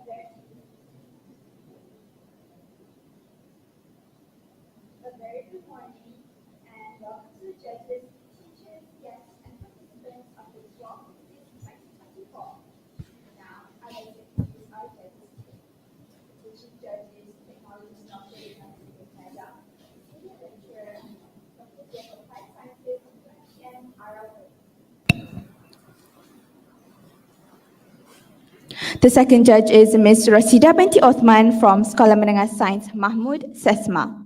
A very good morning, and welcome to the judges, teachers, guests, and participants of the 12th 2024. Now, I'd like to introduce our judges today. The chief judges, technology Dr. MADRASAH, senior lecturer, Faculty of Applied Sciences, and RAZAK. The second judge is Ms. Rasida binti Othman from Sekolah Menengah Sains Mahmud, SESMA.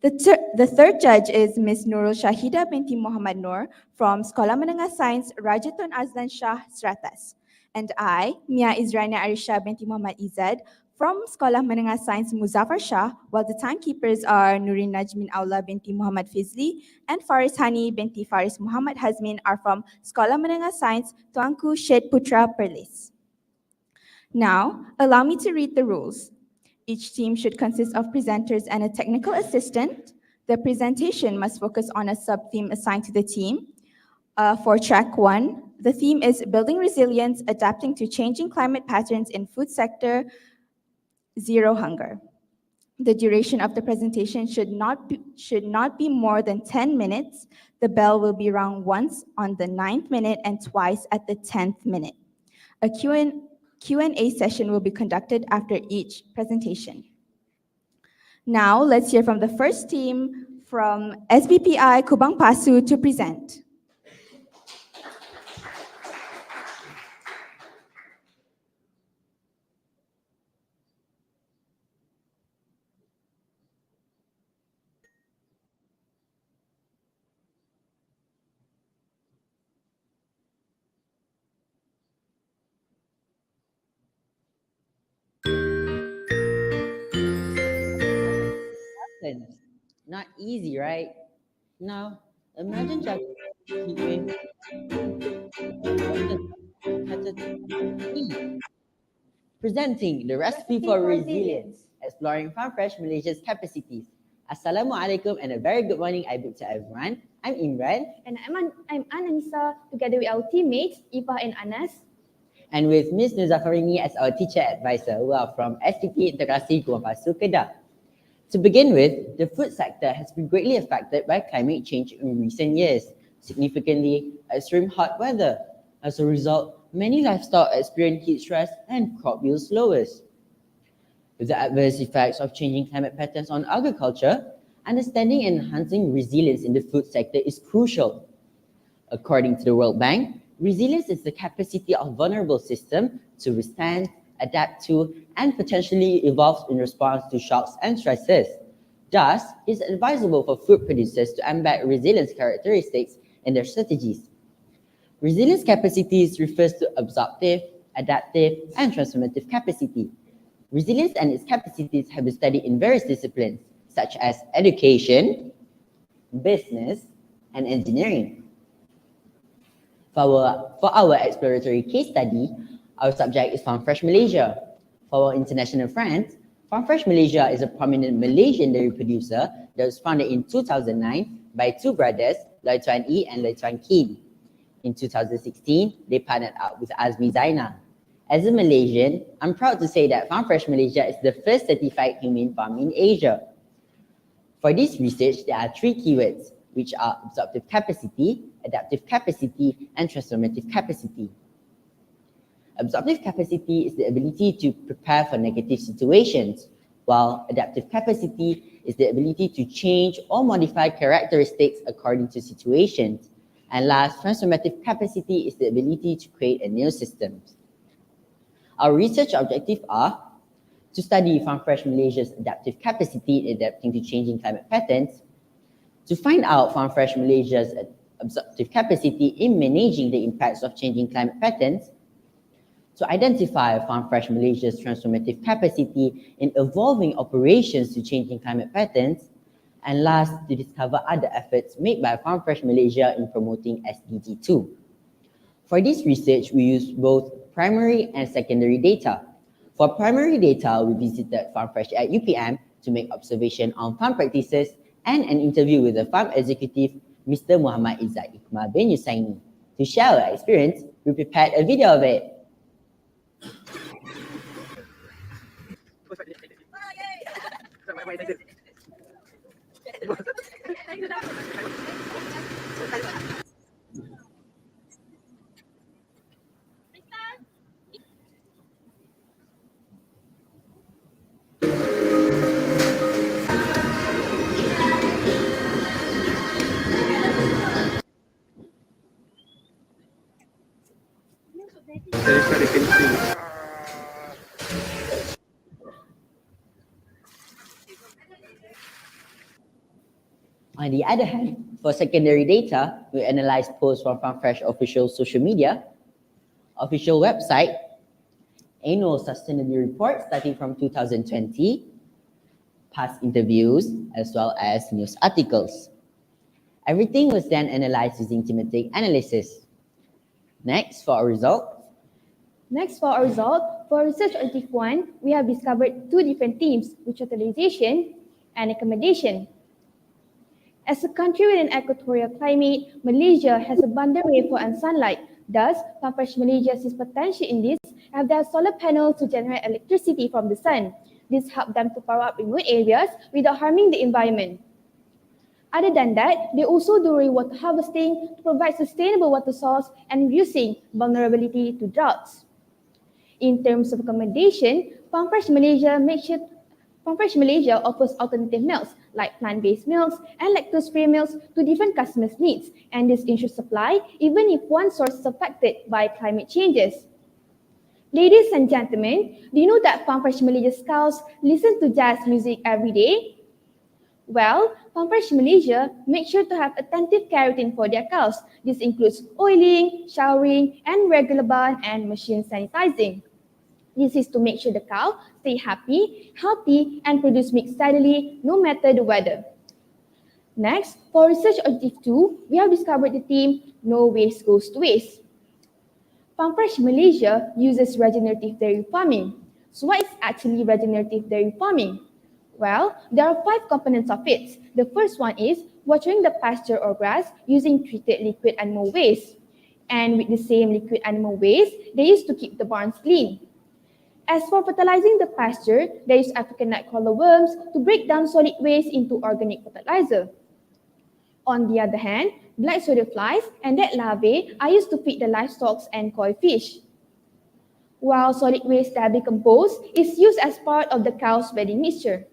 The third judge is Ms. Nurul Shahida binti Muhammad Nur from Sekolah Menengah Sains Rajatun Azlan Shah, Seratas. And I, Mia Izraina Arisha binti Muhammad Izzad from Sekolah Menengah Sains Muzaffar Shah, while the timekeepers are Nurin Najmin Aula binti Muhammad Fizli and Faris Hani binti Faris Muhammad Hazmin are from Sekolah Menengah Sains Tuanku Syed Putra Perlis. Now, allow me to read the rules. Each team should consist of presenters and a technical assistant. The presentation must focus on a sub-theme assigned to the team. For track 1, the theme is Building Resilience, Adapting to Changing Climate Patterns in Food Sector, Zero Hunger. The duration of the presentation should not be more than 10 minutes. The bell will be rung once on the 9th minute and twice at the 10th minute. A Q&A session will be conducted after each presentation. Now, let's hear from the first team from SBPI KUBANG PASU to present. Not easy, right? Now, imagine juggling heat wave, presenting the recipe for resilience, exploring Farm Fresh Malaysia's capacities. Assalamualaikum and a very good morning to everyone. I'm Imran. And I'm Anissa, together with our teammates, Ipa and Anas. And with Ms. Nuzafarini as our teacher advisor, who are from SPP Integrasi KUBANG PASU Kedah. To begin with, the food sector has been greatly affected by climate change in recent years, significantly extreme hot weather. As a result, many livestock experience heat stress and crop yield lowers. With the adverse effects of changing climate patterns on agriculture, understanding and enhancing resilience in the food sector is crucial. According to the World Bank, resilience is the capacity of vulnerable systems to withstand, adapt to, and potentially evolve in response to shocks and stresses. Thus, it's advisable for food producers to embed resilience characteristics in their strategies. Resilience capacities refers to absorptive, adaptive, and transformative capacity. Resilience and its capacities have been studied in various disciplines, such as education, business, and engineering. For our exploratory case study, our subject is Farm Fresh Malaysia. For our international friends, Farm Fresh Malaysia is a prominent Malaysian dairy producer that was founded in 2009 by two brothers, Loy Tuan Yi and Loy Tuan Kin. In 2016, they partnered up with Azmi Zainal. As a Malaysian, I'm proud to say that Farm Fresh Malaysia is the first certified humane farm in Asia. For this research, there are three keywords, which are absorptive capacity, adaptive capacity, and transformative capacity. Absorptive capacity is the ability to prepare for negative situations, while adaptive capacity is the ability to change or modify characteristics according to situations. And last, transformative capacity is the ability to create a new system. Our research objectives are to study Farm Fresh Malaysia's adaptive capacity in adapting to changing climate patterns, to find out Farm Fresh Malaysia's absorptive capacity in managing the impacts of changing climate patterns, to identify Farm Fresh Malaysia's transformative capacity in evolving operations to changing climate patterns, and last, to discover other efforts made by Farm Fresh Malaysia in promoting SDG 2. For this research, we used both primary and secondary data. For primary data, we visited Farm Fresh at UPM to make observation on farm practices and an interview with the farm executive, Mr. Muhammad Izzad Iqmal bin Yusaini. To share our experience, we prepared a video of it. On the other hand, for secondary data, we analyze posts from FarmFresh official social media, official website, annual sustainability report starting from 2020, past interviews, as well as news articles. Everything was then analyzed using thematic analysis. Next, for our result. For research objective 1, we have discovered two different themes, which are utilization and accommodation. As a country with an equatorial climate, Malaysia has abundant rainfall and sunlight. Thus, FarmFresh Malaysia sees potential in this and have their solar panels to generate electricity from the sun. This helps them to power up remote areas without harming the environment. Other than that, they also do rainwater harvesting to provide sustainable water source and reducing vulnerability to droughts. In terms of accommodation, FarmFresh Malaysia offers alternative milks like plant-based milks and lactose-free milks to different customers' needs, and this ensures supply even if one source is affected by climate changes. Ladies and gentlemen, do you know that FarmFresh Malaysia cows listen to jazz music every day? Well, FarmFresh Malaysia makes sure to have attentive care routine for their cows. This includes oiling, showering, and regular bath and machine sanitizing. This is to make sure the cow stay happy, healthy, and produce milk steadily no matter the weather. Next, for research objective 2, we have discovered the theme No Waste Goes to Waste. FarmFresh Malaysia uses regenerative dairy farming. So what is actually regenerative dairy farming? Well, there are 5 components of it. The first one is watering the pasture or grass using treated liquid animal waste. And with the same liquid animal waste, they used to keep the barns clean. As for fertilizing the pasture, they use African nightcrawler worms to break down solid waste into organic fertilizer. On the other hand, black soda flies and their larvae are used to feed the livestock and koi fish. While solid waste that decomposed is used as part of the cow's bedding mixture.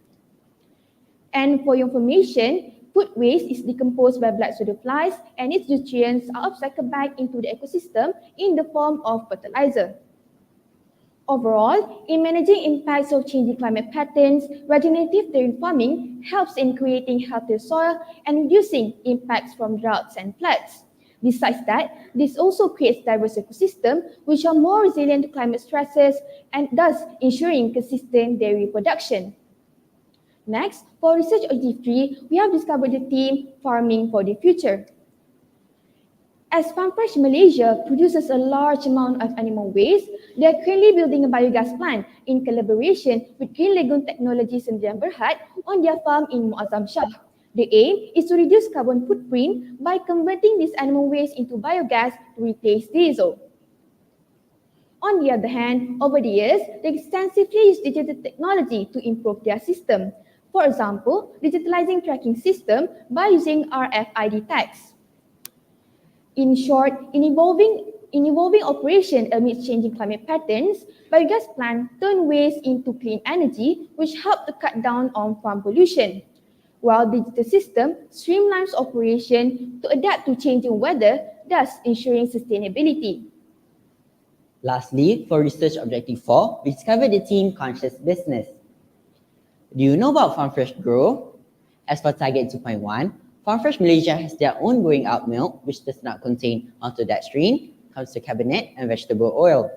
And for your information, food waste is decomposed by black soda flies and its nutrients are upcycled back into the ecosystem in the form of fertilizer. Overall, in managing impacts of changing climate patterns, regenerative dairy farming helps in creating healthier soil and reducing impacts from droughts and floods. Besides that, this also creates diverse ecosystems which are more resilient to climate stresses and thus ensuring consistent dairy production. Next, for research objective 3, we have discovered the theme Farming for the Future. As FarmFresh Malaysia produces a large amount of animal waste, they are currently building a biogas plant in collaboration with Green Lagoon Technologies and Berhad on their farm in Muazzam Shah. The aim is to reduce carbon footprint by converting this animal waste into biogas to replace diesel. On the other hand, over the years, they extensively use digital technology to improve their system. For example, digitalizing tracking system by using RFID tags. In short, in evolving operation amidst changing climate patterns, biogas plants turn waste into clean energy, which help to cut down on farm pollution, while digital system streamlines operation to adapt to changing weather, thus ensuring sustainability. Lastly, for research objective 4, we discovered the theme Conscious Business. Do you know about FarmFresh Grow? As for target 2.1, FarmFresh Malaysia has their own growing out milk, which does not contain maltodextrin, carbonate, and vegetable oil.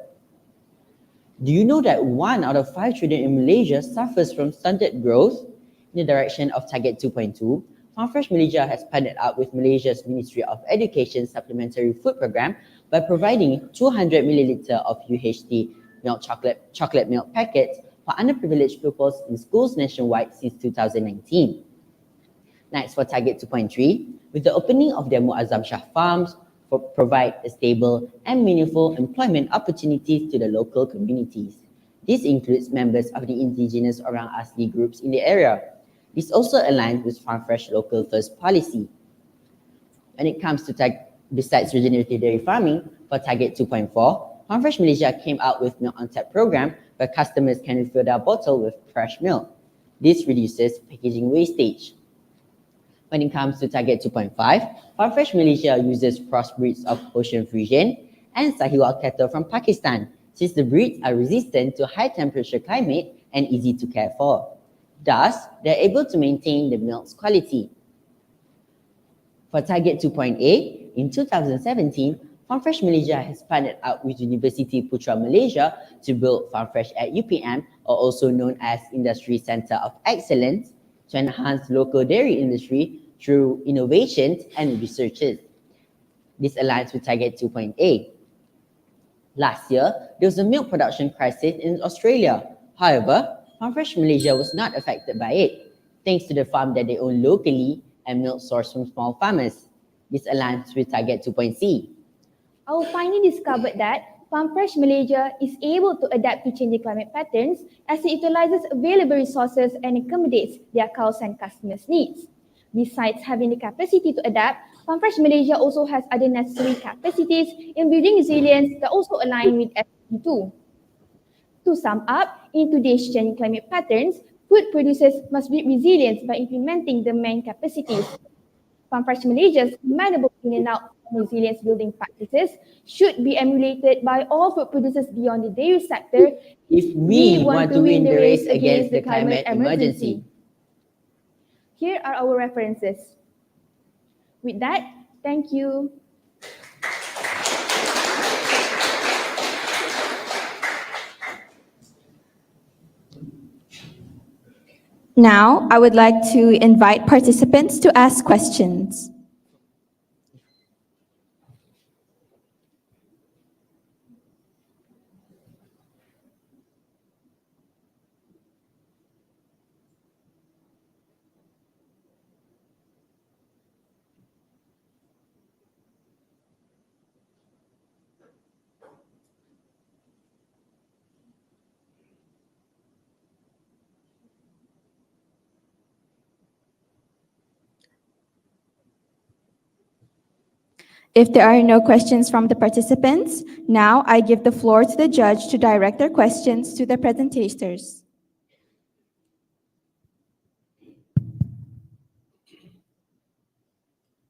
Do you know that 1 out of 5 children in Malaysia suffers from stunted growth? In the direction of target 2.2, FarmFresh Malaysia has partnered up with Malaysia's Ministry of Education Supplementary Food Program by providing 200 milliliter of UHT milk chocolate milk packets for underprivileged pupils in schools nationwide since 2019. Next, for target 2.3, with the opening of their Muazzam Shah farms, provide a stable and meaningful employment opportunities to the local communities. This includes members of the indigenous Orang Asli groups in the area. This also aligns with Farm Fresh Local First policy. When it comes to besides regenerative dairy farming, for Target 2.4, Farm Fresh Malaysia came out with Milk on Tap program where customers can refill their bottle with fresh milk. This reduces packaging wastage. When it comes to Target 2.5, Farm Fresh Malaysia uses crossbreeds of Ocean Frisian and Sahiwal cattle from Pakistan, since the breeds are resistant to high temperature climate and easy to care for. Thus, they're able to maintain the milk's quality. For Target 2.8, in 2017, Farm Fresh Malaysia has partnered up with University Putra Malaysia to build Farm Fresh at UPM, or also known as Industry Centre of Excellence, to enhance local dairy industry through innovations and researches. This aligns with Target 2.8. Last year, there was a milk production crisis in Australia. However, Farm Fresh Malaysia was not affected by it, thanks to the farm that they own locally and milk sourced from small farmers. This aligns with Target 2.C. Our finding discovered that Farm Fresh Malaysia is able to adapt to changing climate patterns as it utilizes available resources and accommodates their cows and customers' needs. Besides having the capacity to adapt, Farm Fresh Malaysia also has other necessary capacities in building resilience that also align with SBPI. To sum up, in today's changing climate patterns, food producers must build resilience by implementing the main capacities. Farm Fresh Malaysia's commendable in and out resilience building practices should be emulated by all food producers beyond the dairy sector if we want to win the race against the climate emergency. Here are our references. With that, thank you. Now, I would like to invite participants to ask questions. If there are no questions from the participants, now I give the floor to the judge to direct their questions to the presentators.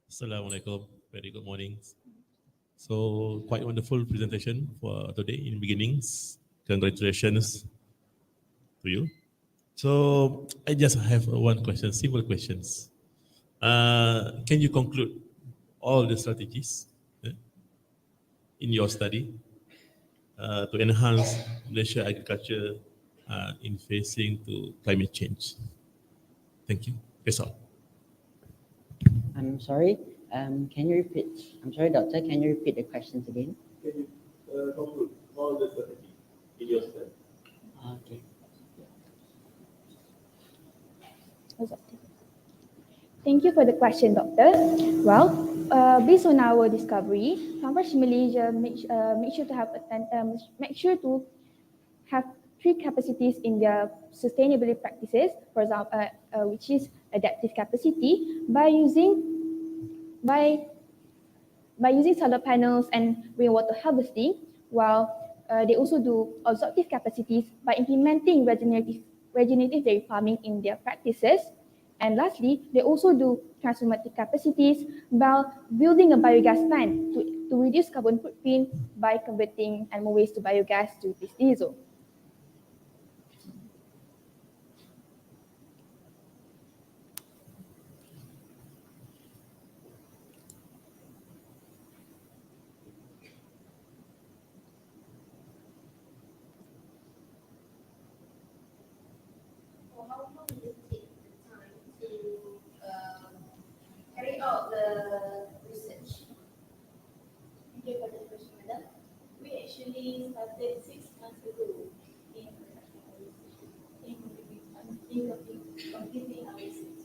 Assalamualaikum. Very good morning. So quite wonderful presentation for today in beginnings. Congratulations to you. So I just have one question, simple questions. Can you conclude all the strategies in your study to enhance Malaysia agriculture in facing to climate change? Thank you. That's all. I'm sorry, can you repeat? I'm sorry, doctor, can you repeat the questions again? Can you conclude all the strategies in your study? Okay. Thank you for the question, Doctor. Well, based on our discovery, Farm Fresh Malaysia make sure to have three capacities in their sustainability practices. For example, which is adaptive capacity by using solar panels and rainwater harvesting, while they also do absorptive capacities by implementing regenerative dairy farming in their practices. And lastly, they also do transformative capacities by building a biogas plant to reduce carbon footprint by converting animal waste to biogas to replace diesel. Carry out the research. Thank you for the question, madam. We actually started 6 months ago in completing our research.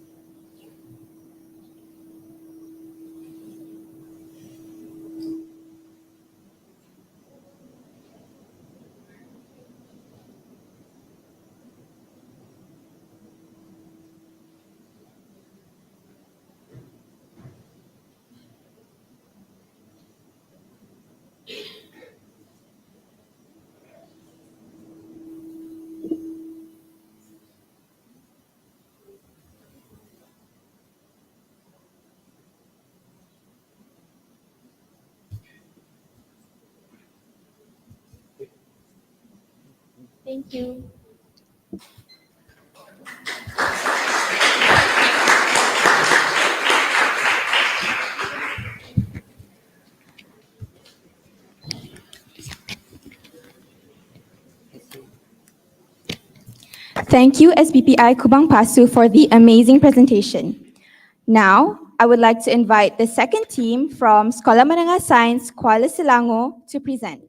Thank you. Thank you, SBPI KUBANG PASU, for the amazing presentation. Now, I would like to invite the second team from Sekolah Menengah Sains Kuala Selangor to present.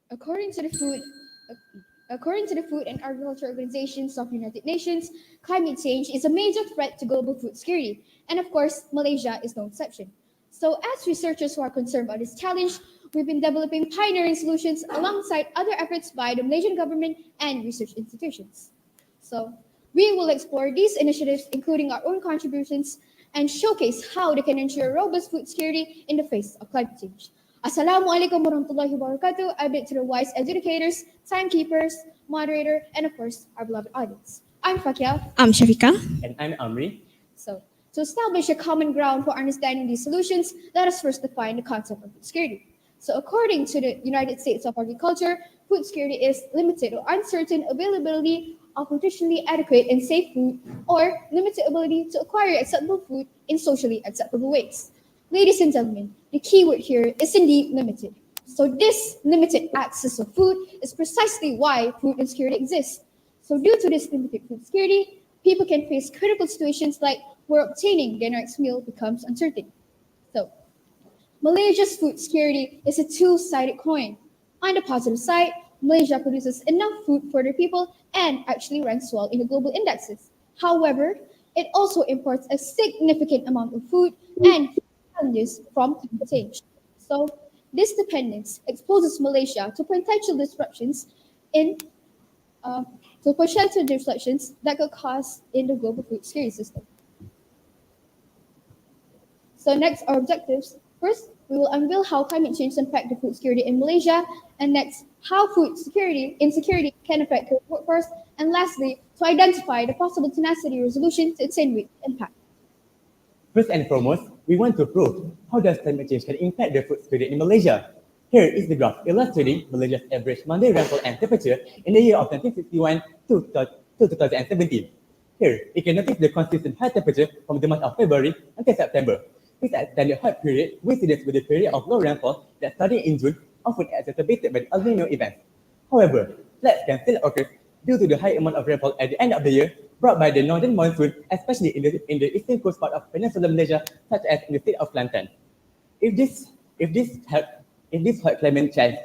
According to the Food and Agriculture Organizations of the United Nations, climate change is a major threat to global food security, and of course, Malaysia is no exception. So, as researchers who are concerned about this challenge, we've been developing pioneering solutions alongside other efforts by the Malaysian government and research institutions. So, we will explore these initiatives, including our own contributions, and showcase how they can ensure robust food security in the face of climate change. Assalamualaikum warahmatullahi wabarakatuh. I bid to the wise educators, timekeepers, moderator, and of course, our beloved audience. I'm Fakia. I'm Shafika. And I'm Amri. So, to establish a common ground for understanding these solutions, let us first define the concept of food security. So, according to the United States of Agriculture, food security is limited or uncertain availability of nutritionally adequate and safe food, or limited ability to acquire acceptable food in socially acceptable ways. Ladies and gentlemen, the key word here is indeed limited. So this limited access of food is precisely why food insecurity exists. So due to this limited food security, people can face critical situations like where obtaining their next meal becomes uncertain. So Malaysia's food security is a two-sided coin. On the positive side, Malaysia produces enough food for their people and actually ranks well in the global indexes. However, it also imports a significant amount of food and challenges from climate change. So this dependence exposes Malaysia to potential disruptions in to potential disruptions that could cause in the global food security system. So next, our objectives. First, we will unveil how climate change impacts the food security in Malaysia, and next, how food security insecurity can affect the workforce, and lastly, to identify the possible tenacity resolution to attenuate the impact. First and foremost, we want to prove how does climate change can impact the food security in Malaysia. Here is the graph illustrating Malaysia's average monthly rainfall and temperature in the year of 1951 to 2017. Here, you can notice the consistent high temperature from the month of February until September. This extended hot period coincides with the period of low rainfall that started in June, often exacerbated by the El Niño event. However, floods can still occur due to the high amount of rainfall at the end of the year brought by the northern monsoon, especially in the eastern coast part of Peninsular Malaysia, such as in the state of Kelantan. If this hot climate change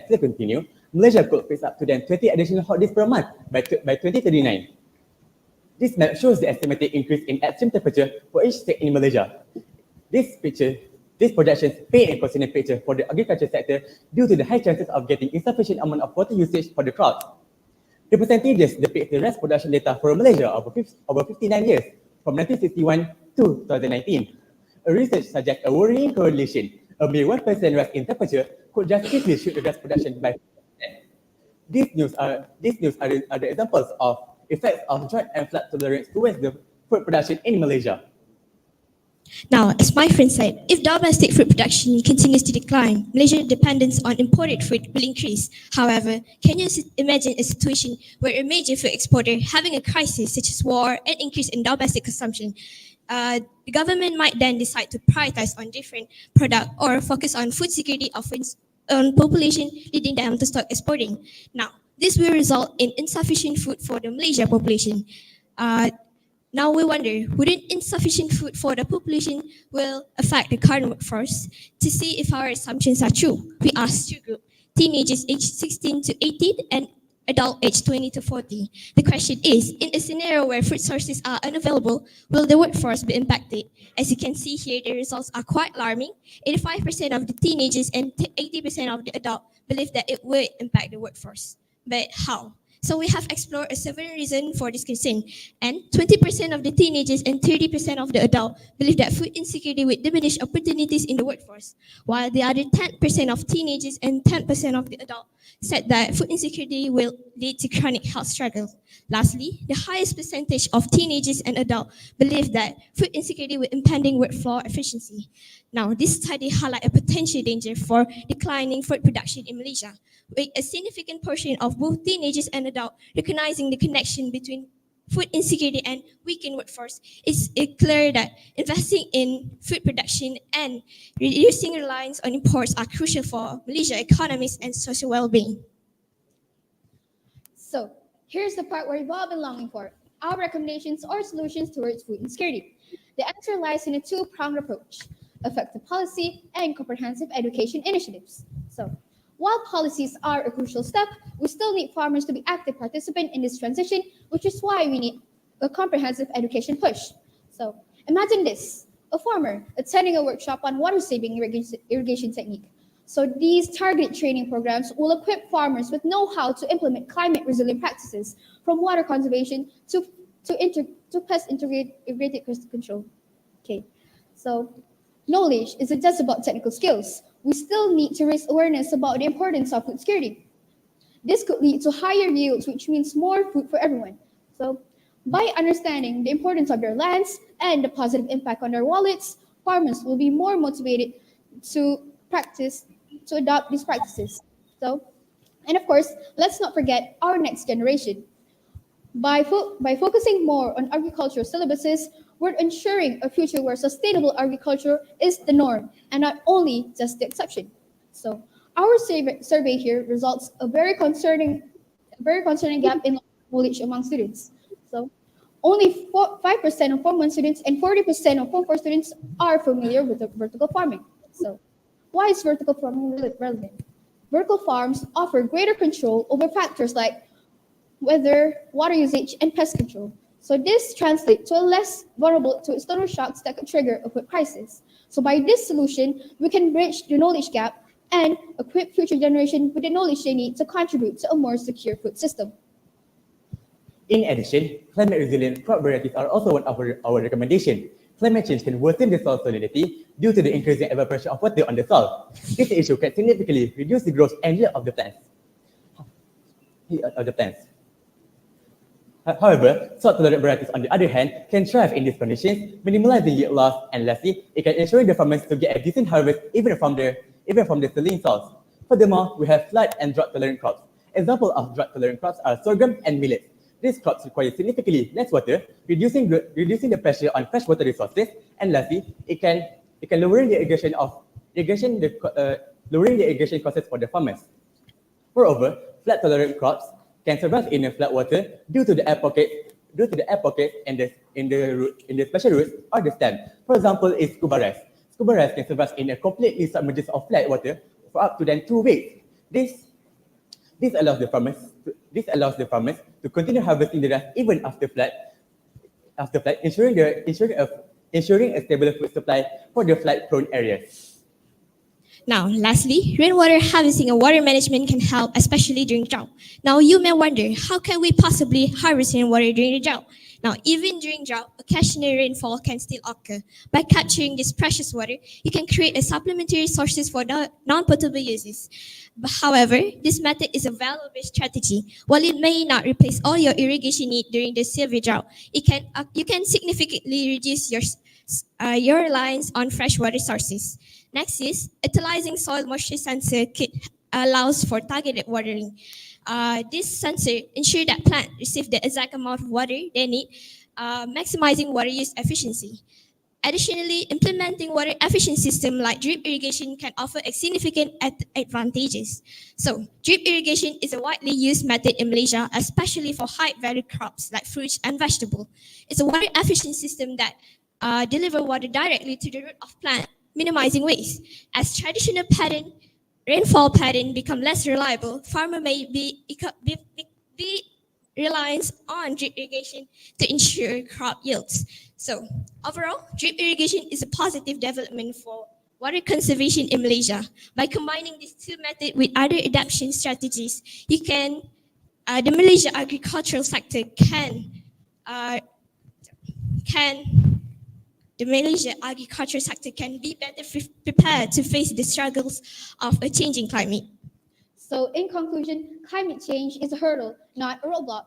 still continue, Malaysia could face up to 20 additional hot days per month by 2039. This map shows the estimated increase in extreme temperature for each state in Malaysia. These projections paint a concerning picture for the agriculture sector due to the high chances of getting insufficient amount of water usage for the crops. The percentages depict the rice production data for Malaysia over 59 years, from 1961 to 2019. A research suggests a worrying correlation. A mere 1% rise in temperature could drastically shoot the rice production by 50%. These news are the examples of effects of drought and flood tolerance towards the food production in Malaysia. Now, as my friend said, if domestic food production continues to decline, Malaysia's dependence on imported food will increase. However, can you imagine a situation where a major food exporter having a crisis such as war and increase in domestic consumption? The government might then decide to prioritize on different product or focus on food security of population, leading them to stop exporting. Now, this will result in insufficient food for the Malaysia population. Now we wonder, wouldn't insufficient food for the population will affect the current workforce? To see if our assumptions are true, we asked two groups, teenagers aged 16 to 18 and adult aged 20 to 40. The question is, in a scenario where food sources are unavailable, will the workforce be impacted? As you can see here, the results are quite alarming. 85% of the teenagers and 80% of the adults believe that it will impact the workforce. But how? So we have explored several reasons for this concern, and 20% of the teenagers and 30% of the adults believe that food insecurity will diminish opportunities in the workforce, while the other 10% of teenagers and 10% of the adults said that food insecurity will lead to chronic health struggles. Lastly, the highest percentage of teenagers and adults believe that food insecurity will impeding workflow efficiency. Now, this study highlights a potential danger for declining food production in Malaysia, with a significant portion of both teenagers and adults recognizing the connection between food insecurity and weakened workforce. It's clear that investing in food production and reducing reliance on imports are crucial for Malaysia economies and social well-being. So here's the part where we've all been longing for, our recommendations or solutions towards food insecurity. The answer lies in a two-pronged approach, effective policy and comprehensive education initiatives. So while policies are a crucial step, we still need farmers to be active participants in this transition, which is why we need a comprehensive education push. So imagine this, a farmer attending a workshop on water-saving irrigation technique. So these targeted training programs will equip farmers with know-how to implement climate-resilient practices, from water conservation to pest integrated pest control. Okay, so knowledge isn't just about technical skills. We still need to raise awareness about the importance of food security. This could lead to higher yields, which means more food for everyone. So by understanding the importance of their lands and the positive impact on their wallets, farmers will be more motivated to adopt these practices. So, and of course, let's not forget our next generation. By focusing more on agricultural syllabuses, we're ensuring a future where sustainable agriculture is the norm and not only just the exception. So our survey here results a very concerning gap in knowledge among students. So only 5% of Form 1 students and 40% of Form 4 students are familiar with the vertical farming. So why is vertical farming relevant? Vertical farms offer greater control over factors like weather, water usage, and pest control. So this translates to a less vulnerable to external shocks that could trigger a food crisis. So by this solution, we can bridge the knowledge gap and equip future generations with the knowledge they need to contribute to a more secure food system. In addition, climate resilient crop varieties are also one of our recommendations. Climate change can worsen the soil salinity due to the increasing evaporation of water on the soil. This issue can significantly reduce the growth and yield of the plants. However, salt-tolerant varieties, on the other hand, can thrive in these conditions, minimizing yield loss, and lastly, it can ensure the farmers to get a decent harvest even from the saline soils. Furthermore, we have flood and drought-tolerant crops. Examples of drought-tolerant crops are sorghum and millet. These crops require significantly less water, reducing the pressure on freshwater resources, and lastly, it can lowering the irrigation costs for the farmers. Moreover, flood-tolerant crops can survive in flood water due to the air pockets in the special roots or the stem. For example, is scuba rice. Scuba rice can survive in a completely submerged of flood water for up to 2 weeks. This allows the farmers to continue harvesting the rice even after flood, ensuring a stable food supply for the flood-prone areas. Now, lastly, rainwater harvesting and water management can help, especially during drought. Now, you may wonder, how can we possibly harvest rainwater during the drought? Now, even during drought, occasional rainfall can still occur. By capturing this precious water, you can create a supplementary sources for non-potable uses. But however, this method is a valuable strategy. While it may not replace all your irrigation need during the severe drought, you can significantly reduce your reliance on freshwater sources. Next is utilizing soil moisture sensor kit allows for targeted watering. This sensor ensures that plants receive the exact amount of water they need, maximizing water use efficiency. Additionally, implementing water efficient systems like drip irrigation can offer a significant advantages. So, drip irrigation is a widely used method in Malaysia, especially for high-value crops like fruits and vegetables. It's a water efficient system that delivers water directly to the root of plant, minimizing waste. As traditional rainfall pattern become less reliable, farmer may be reliant on drip irrigation to ensure crop yields. So overall, drip irrigation is a positive development for water conservation in Malaysia. By combining these two methods with other adaptation strategies, the Malaysia agricultural sector can be better prepared to face the struggles of a changing climate. So in conclusion, climate change is a hurdle, not a roadblock.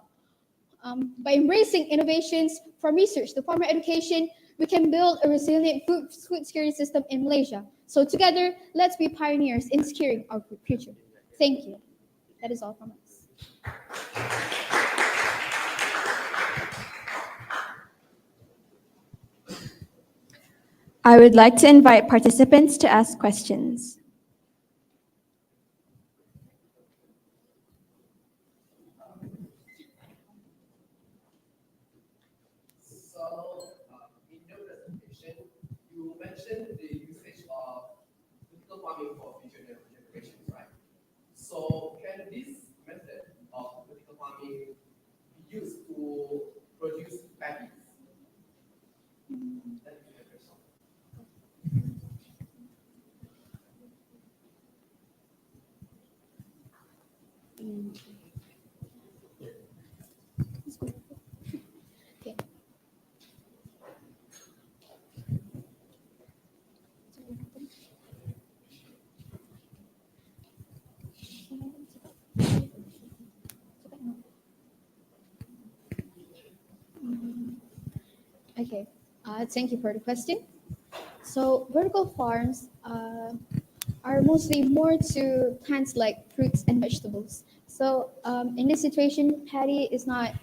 By embracing innovations from research to farmer education, we can build a resilient food security system in Malaysia. So together, let's be pioneers in securing our food future. Thank you. That is all from us. I would like to invite participants to ask questions. So, in your presentation, you mentioned the usage of vertical farming for future generations, right? So, can this method of vertical farming be used to produce paddies? That is my question. Okay. Okay, thank you for the question. So vertical farms are mostly more to plants like fruits and vegetables. So in this situation, paddy is not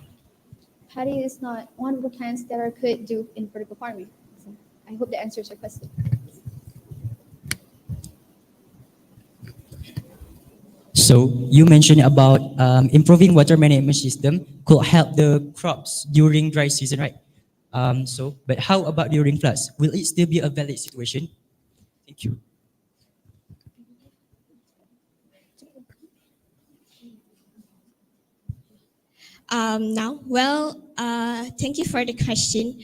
one of the plants that are could do in vertical farming. So I hope that answers your question. So you mentioned about improving water management system could help the crops during dry season, right? But how about during floods? Will it still be a valid situation? Thank you. Thank you for the question.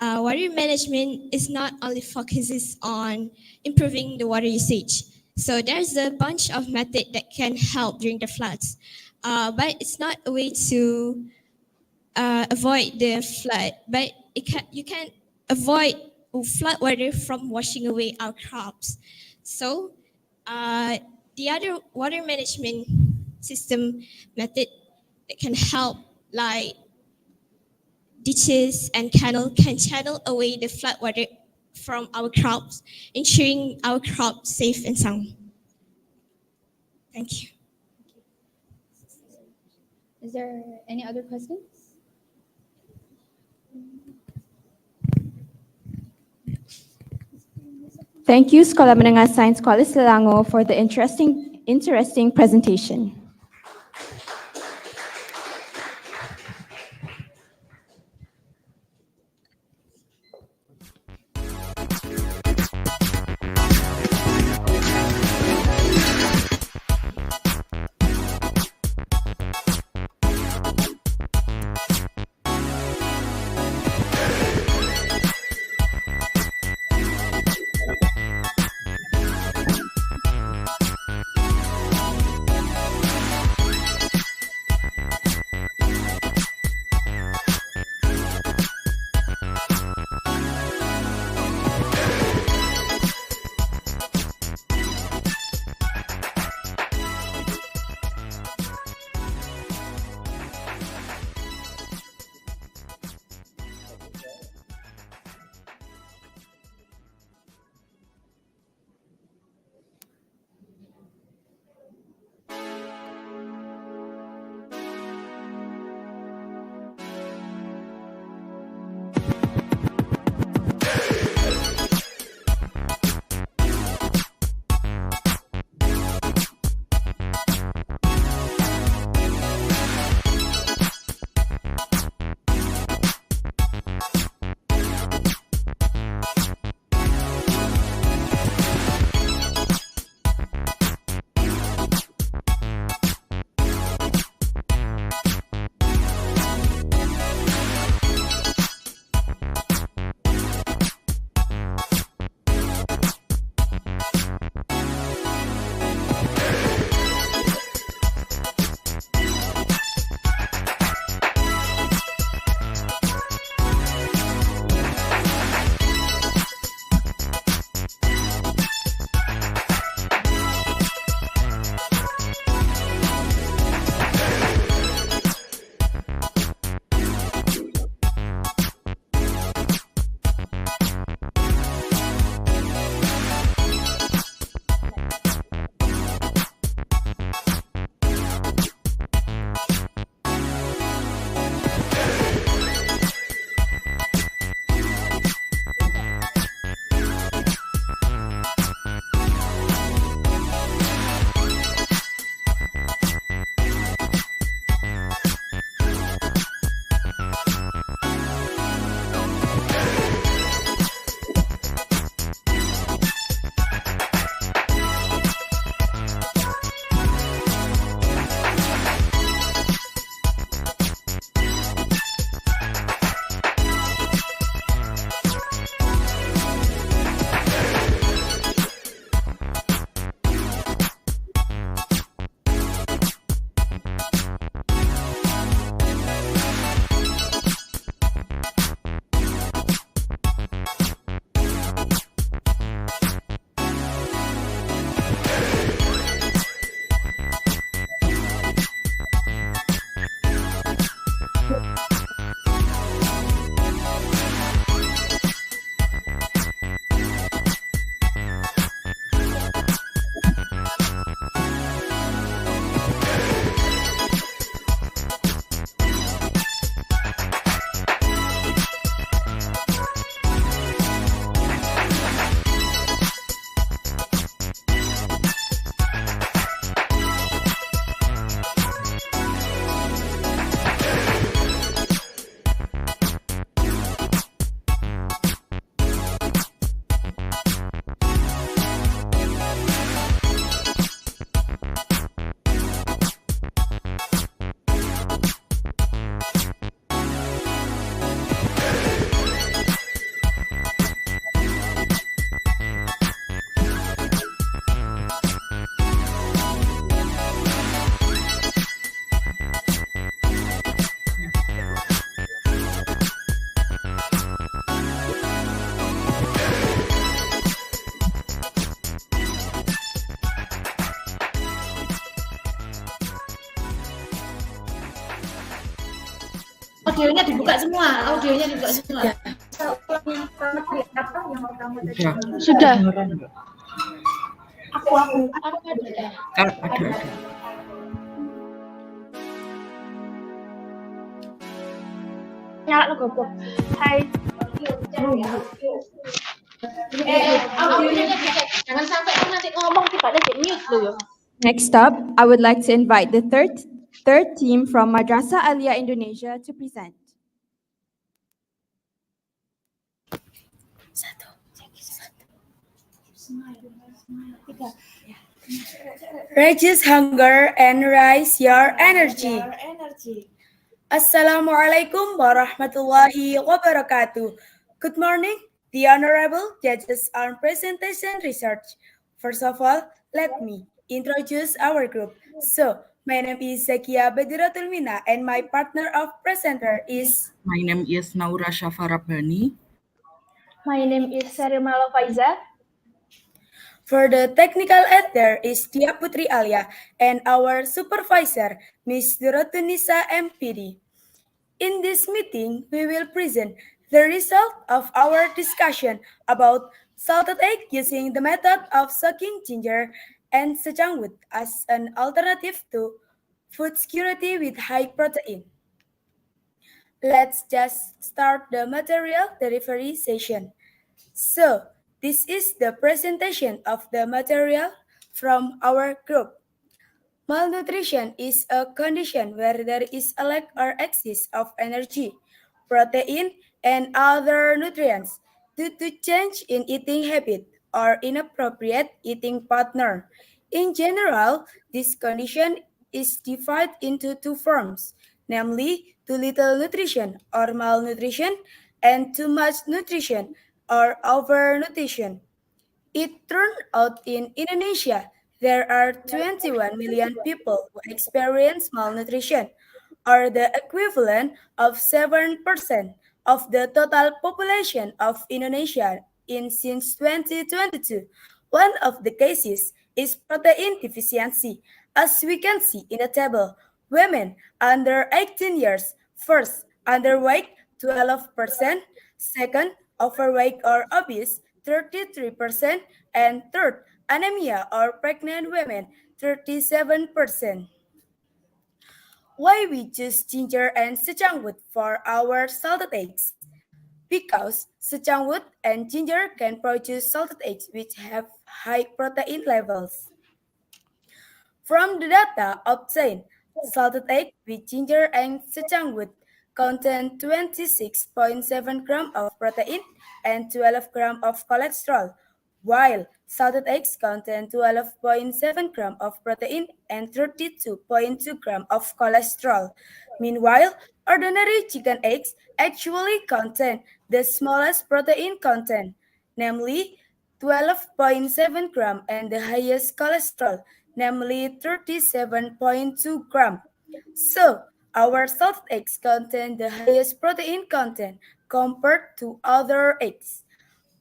water management is not only focuses on improving the water usage. So there's a bunch of methods that can help during the floods, but it's not a way to avoid the flood. But you can avoid flood water from washing away our crops. So the other water management system method that can help, like ditches and canal, can channel away the flood water from our crops, ensuring our crops safe and sound. Thank you. Is there any other questions? Thank you, Sekolah Menengah Sains Kuala Selangor, for the interesting presentation. audionya dibuka semua, audionya dibuka semua. Sudah. Aku ada. Nyala lo goblok. Hai. Audionya dicek. Jangan sampai nanti ngomong tiba-tiba di mute lo yo. Next up, I would like to invite the third team from Madrasah ALIYAH Indonesia to present. Reduce hunger and rise your energy. Assalamualaikum warahmatullahi wabarakatuh. Good morning, the honorable judges on presentation research. First of all, let me introduce our group. So, my name is Zakia Badiratul Mina and my partner of presenter is... My name is Naura Shafarabani. My name is Sarimala Faiza. For the technical editor is Tia Putri Alia and our supervisor, Ms. Dorotunisa MPD. In this meeting, we will present the result of our discussion about salted egg using the method of soaking ginger and secang wood as an alternative to food security with high protein. Let's just start the material delivery session. So, this is the presentation of the material from our group. Malnutrition is a condition where there is a lack or excess of energy, protein, and other nutrients due to change in eating habit or inappropriate eating partner. In general, this condition is divided into two forms, namely too little nutrition or malnutrition and too much nutrition or overnutrition. It turned out in Indonesia, there are 21 million people who experience malnutrition, or the equivalent of 7% of the total population of Indonesia since 2022. One of the cases is protein deficiency. As we can see in the table, women under 18 years, first, underweight 12%, second, overweight or obese 33%, and third, anemia or pregnant women 37%. Why we choose ginger and secang wood for our salted eggs? Because secang wood and ginger can produce salted eggs which have high protein levels. From the data obtained, salted egg with ginger and secang wood contain 26.7 grams of protein and 12 grams of cholesterol, while salted eggs contain 12.7 grams of protein and 32.2 grams of cholesterol. Meanwhile, ordinary chicken eggs actually contain the smallest protein content, namely 12.7 grams, and the highest cholesterol, namely 37.2 grams. So, our salted eggs contain the highest protein content compared to other eggs.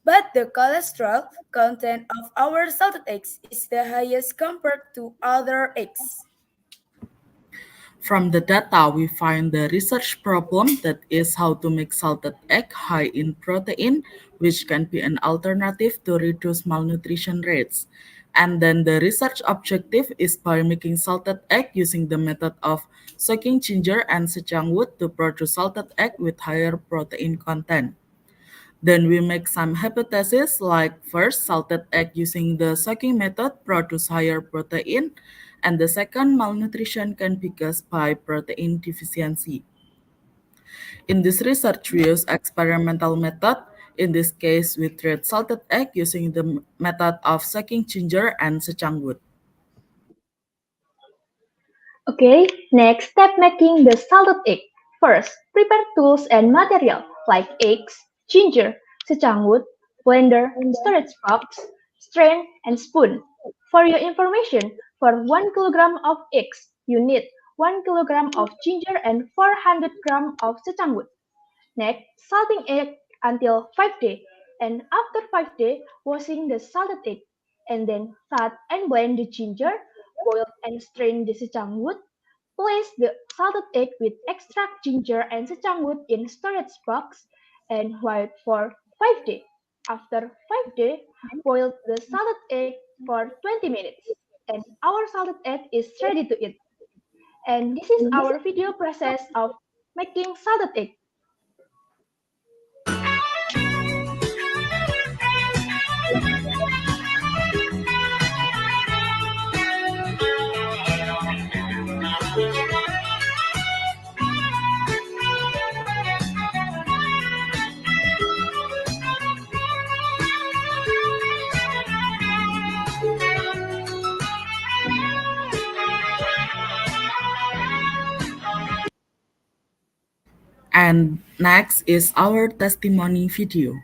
But the cholesterol content of our salted eggs is the highest compared to other eggs. From the data, we find the research problem that is how to make salted egg high in protein, which can be an alternative to reduce malnutrition rates. And then the research objective is by making salted egg using the method of soaking ginger and secang wood to produce salted egg with higher protein content. Then we make some hypotheses like first, salted egg using the soaking method produce higher protein, and the second, malnutrition can be caused by protein deficiency. In this research, we use experimental method. In this case, we treat salted egg using the method of soaking ginger and secang wood. Okay, next step making the salted egg. First, prepare tools and material like eggs, ginger, secang wood, blender, storage box, strain, and spoon. For your information, for 1 kilogram of eggs, you need 1 kilogram of ginger and 400 grams of secang wood. Next, salting egg until 5 days, and after 5 days, washing the salted egg, and then cut and blend the ginger, boil and strain the secang wood, Place the salted egg with extract ginger and secang wood in storage box and wait for 5 days. After 5 days, boil the salted egg for 20 minutes and our salted egg is ready to eat. And this is our video process of making salted egg. And next is our testimony video.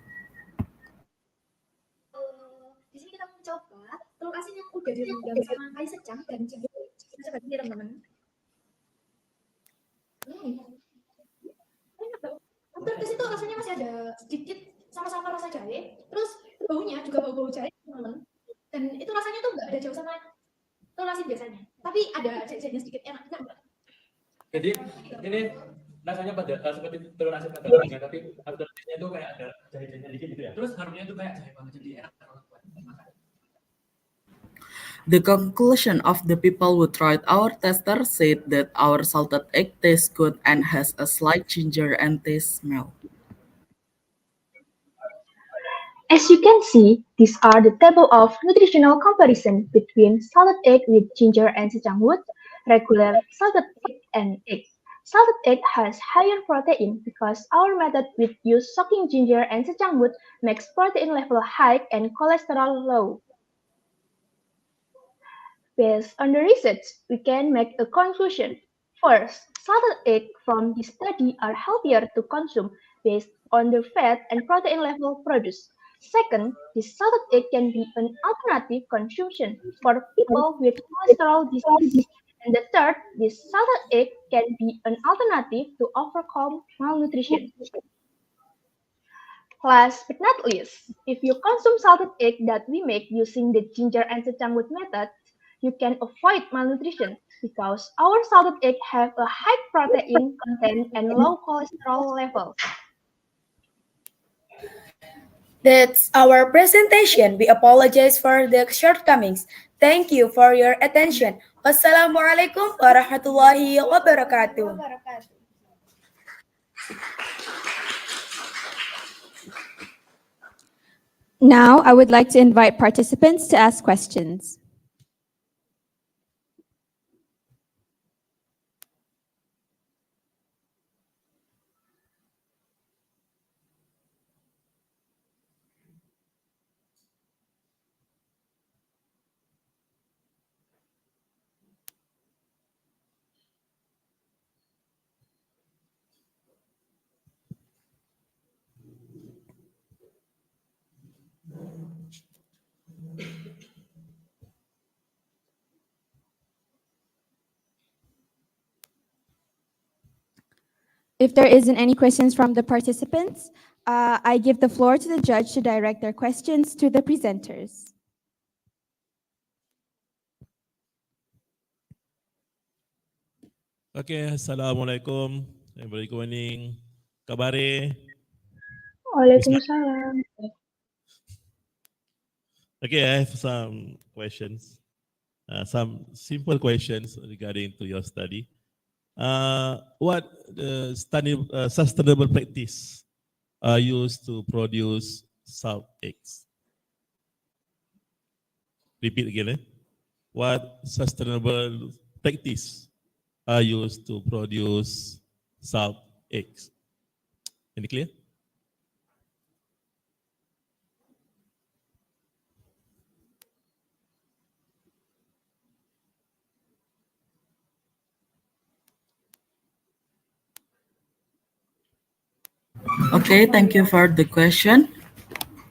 Di sini kita mencoba telur asin yang udah direndam sama air secang dan ginger. Kita coba dulu ya teman-teman. Enak tau. Terus itu rasanya masih ada sedikit sama-sama rasa jahe. Terus baunya juga bau-bau jahe teman-teman. Dan itu rasanya tuh nggak ada jauh sama telur asin biasanya. Tapi ada jahe-jahenya sedikit enak enggak? Jadi ini rasanya pada seperti telur asin pada umumnya, tapi aftertaste-nya itu kayak ada jahe-jahenya dikit gitu ya. Terus harumnya itu kayak jahe banget, jadi enak kalau buat makan. The conclusion of the people who tried our tester said that our salted egg tastes good and has a slight ginger and taste smell. As you can see, these are the table of nutritional comparison between salted egg with ginger and secang wood, regular salted egg and egg. Salted egg has higher protein because our method with use soaking ginger and secang wood makes protein level high and cholesterol low. Based on the research, we can make a conclusion. First, salted egg from this study are healthier to consume based on the fat and protein level produced. Second, this salted egg can be an alternative consumption for people with cholesterol disease. And the third, this salted egg can be an alternative to overcome malnutrition. Last but not least, if you consume salted egg that we make using the ginger and secang wood method, you can avoid malnutrition because our salted egg have a high protein content and low cholesterol level. That's our presentation. We apologize for the shortcomings. Thank you for your attention. Wassalamualaikum warahmatullahi wabarakatuh. Now, I would like to invite participants to ask questions. If there isn't any questions from the participants, I give the floor to the judge to direct their questions to the presenters. Okay, Assalamualaikum. Very good morning. Kabare. Waalaikumsalam. Okay, I have some questions. Some simple questions regarding to your study. What sustainable practice are used to produce salt eggs? Repeat again. What sustainable practice are used to produce salt eggs? Any clear? Okay, thank you for the question.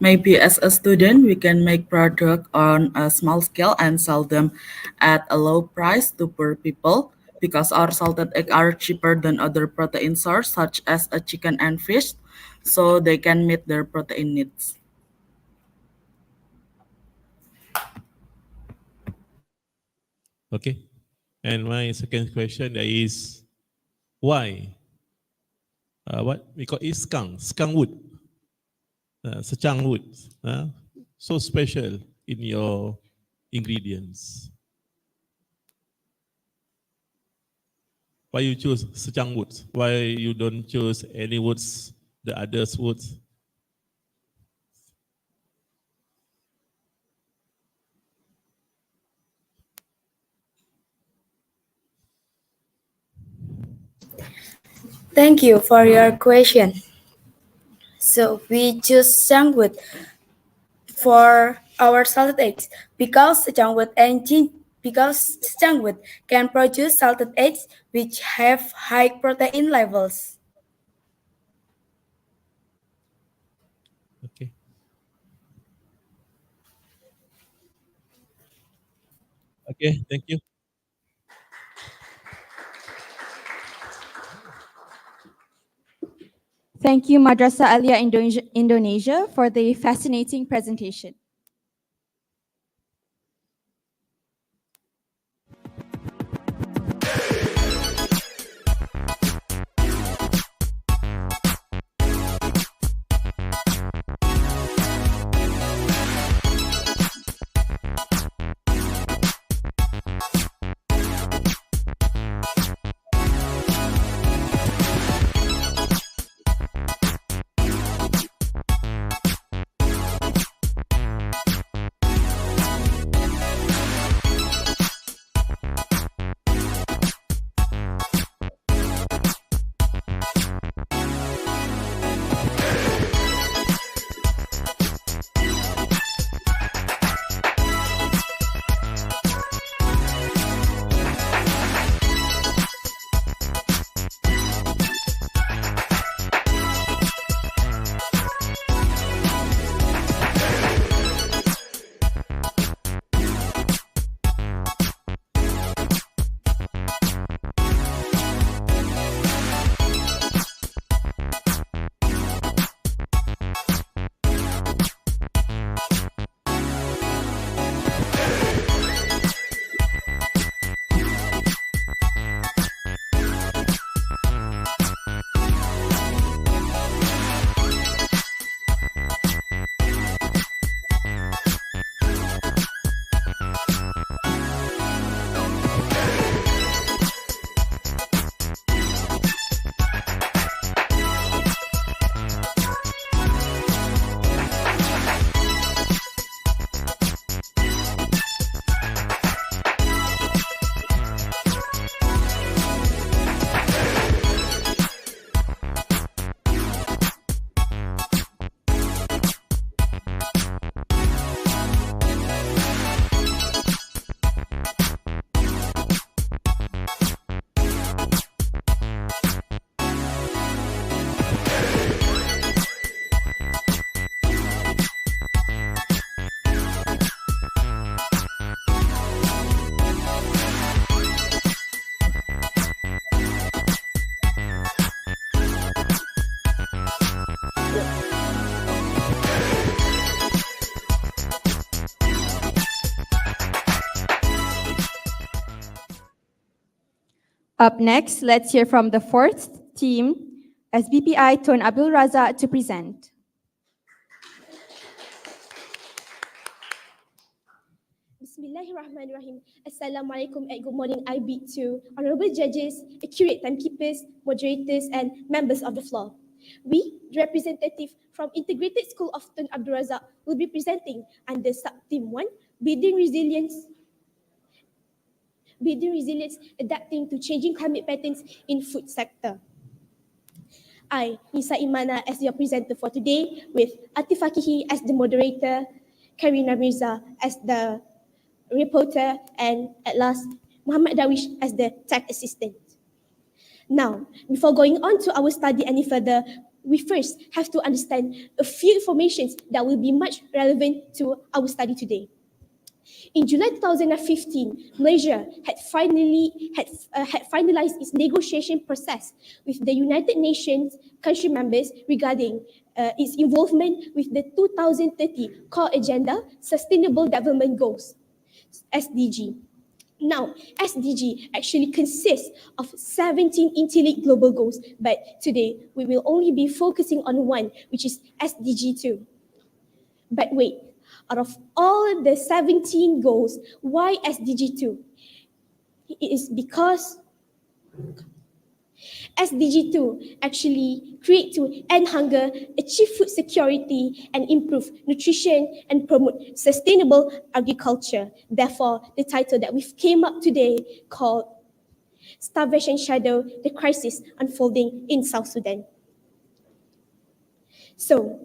Maybe as a student, we can make product on a small scale and sell them at a low price to poor people because our salted egg are cheaper than other protein source such as a chicken and fish, so they can meet their protein needs. Okay, And my second question is, why? What we call is skang wood, secang wood, so special in your ingredients. Why you choose secang wood? Why you don't choose any woods, the others woods? Thank you for your question. So we choose sangwood for our salted eggs because sangwood can produce salted eggs which have high protein levels. Okay. Okay, thank you. Thank you, Madrasah ALIYAH Indonesia, for the fascinating presentation. Up next, let's hear from the fourth team, SBPI Tun Abdul Razak, to present. Bismillahirrahmanirrahim. Assalamualaikum and good morning. I bid to honorable judges, accurate timekeepers, moderators, and members of the floor. We, the representative from Integrated School of Tun Abdul Razak, will be presenting under sub-team 1, Building Resilience, adapting to changing climate patterns in food sector. I, Nisa Imana, as your presenter for today, with Atif Fakihi as the moderator, Karina Mirza as the reporter, and at last, Muhammad Darwish as the tech assistant. Now, before going on to our study any further, we first have to understand a few informations that will be much relevant to our study today. In July 2015, Malaysia had finalized its negotiation process with the United Nations country members regarding its involvement with the 2030 Core Agenda Sustainable Development Goals, SDG. Now, SDG actually consists of 17 interlinked global goals, but today we will only be focusing on one, which is SDG 2. But wait, out of all the 17 goals, why SDG 2? It is because SDG 2 actually create to end hunger, achieve food security, and improve nutrition and promote sustainable agriculture. Therefore, the title that we've came up today called Starvation Shadow, the Crisis Unfolding in South Sudan. So,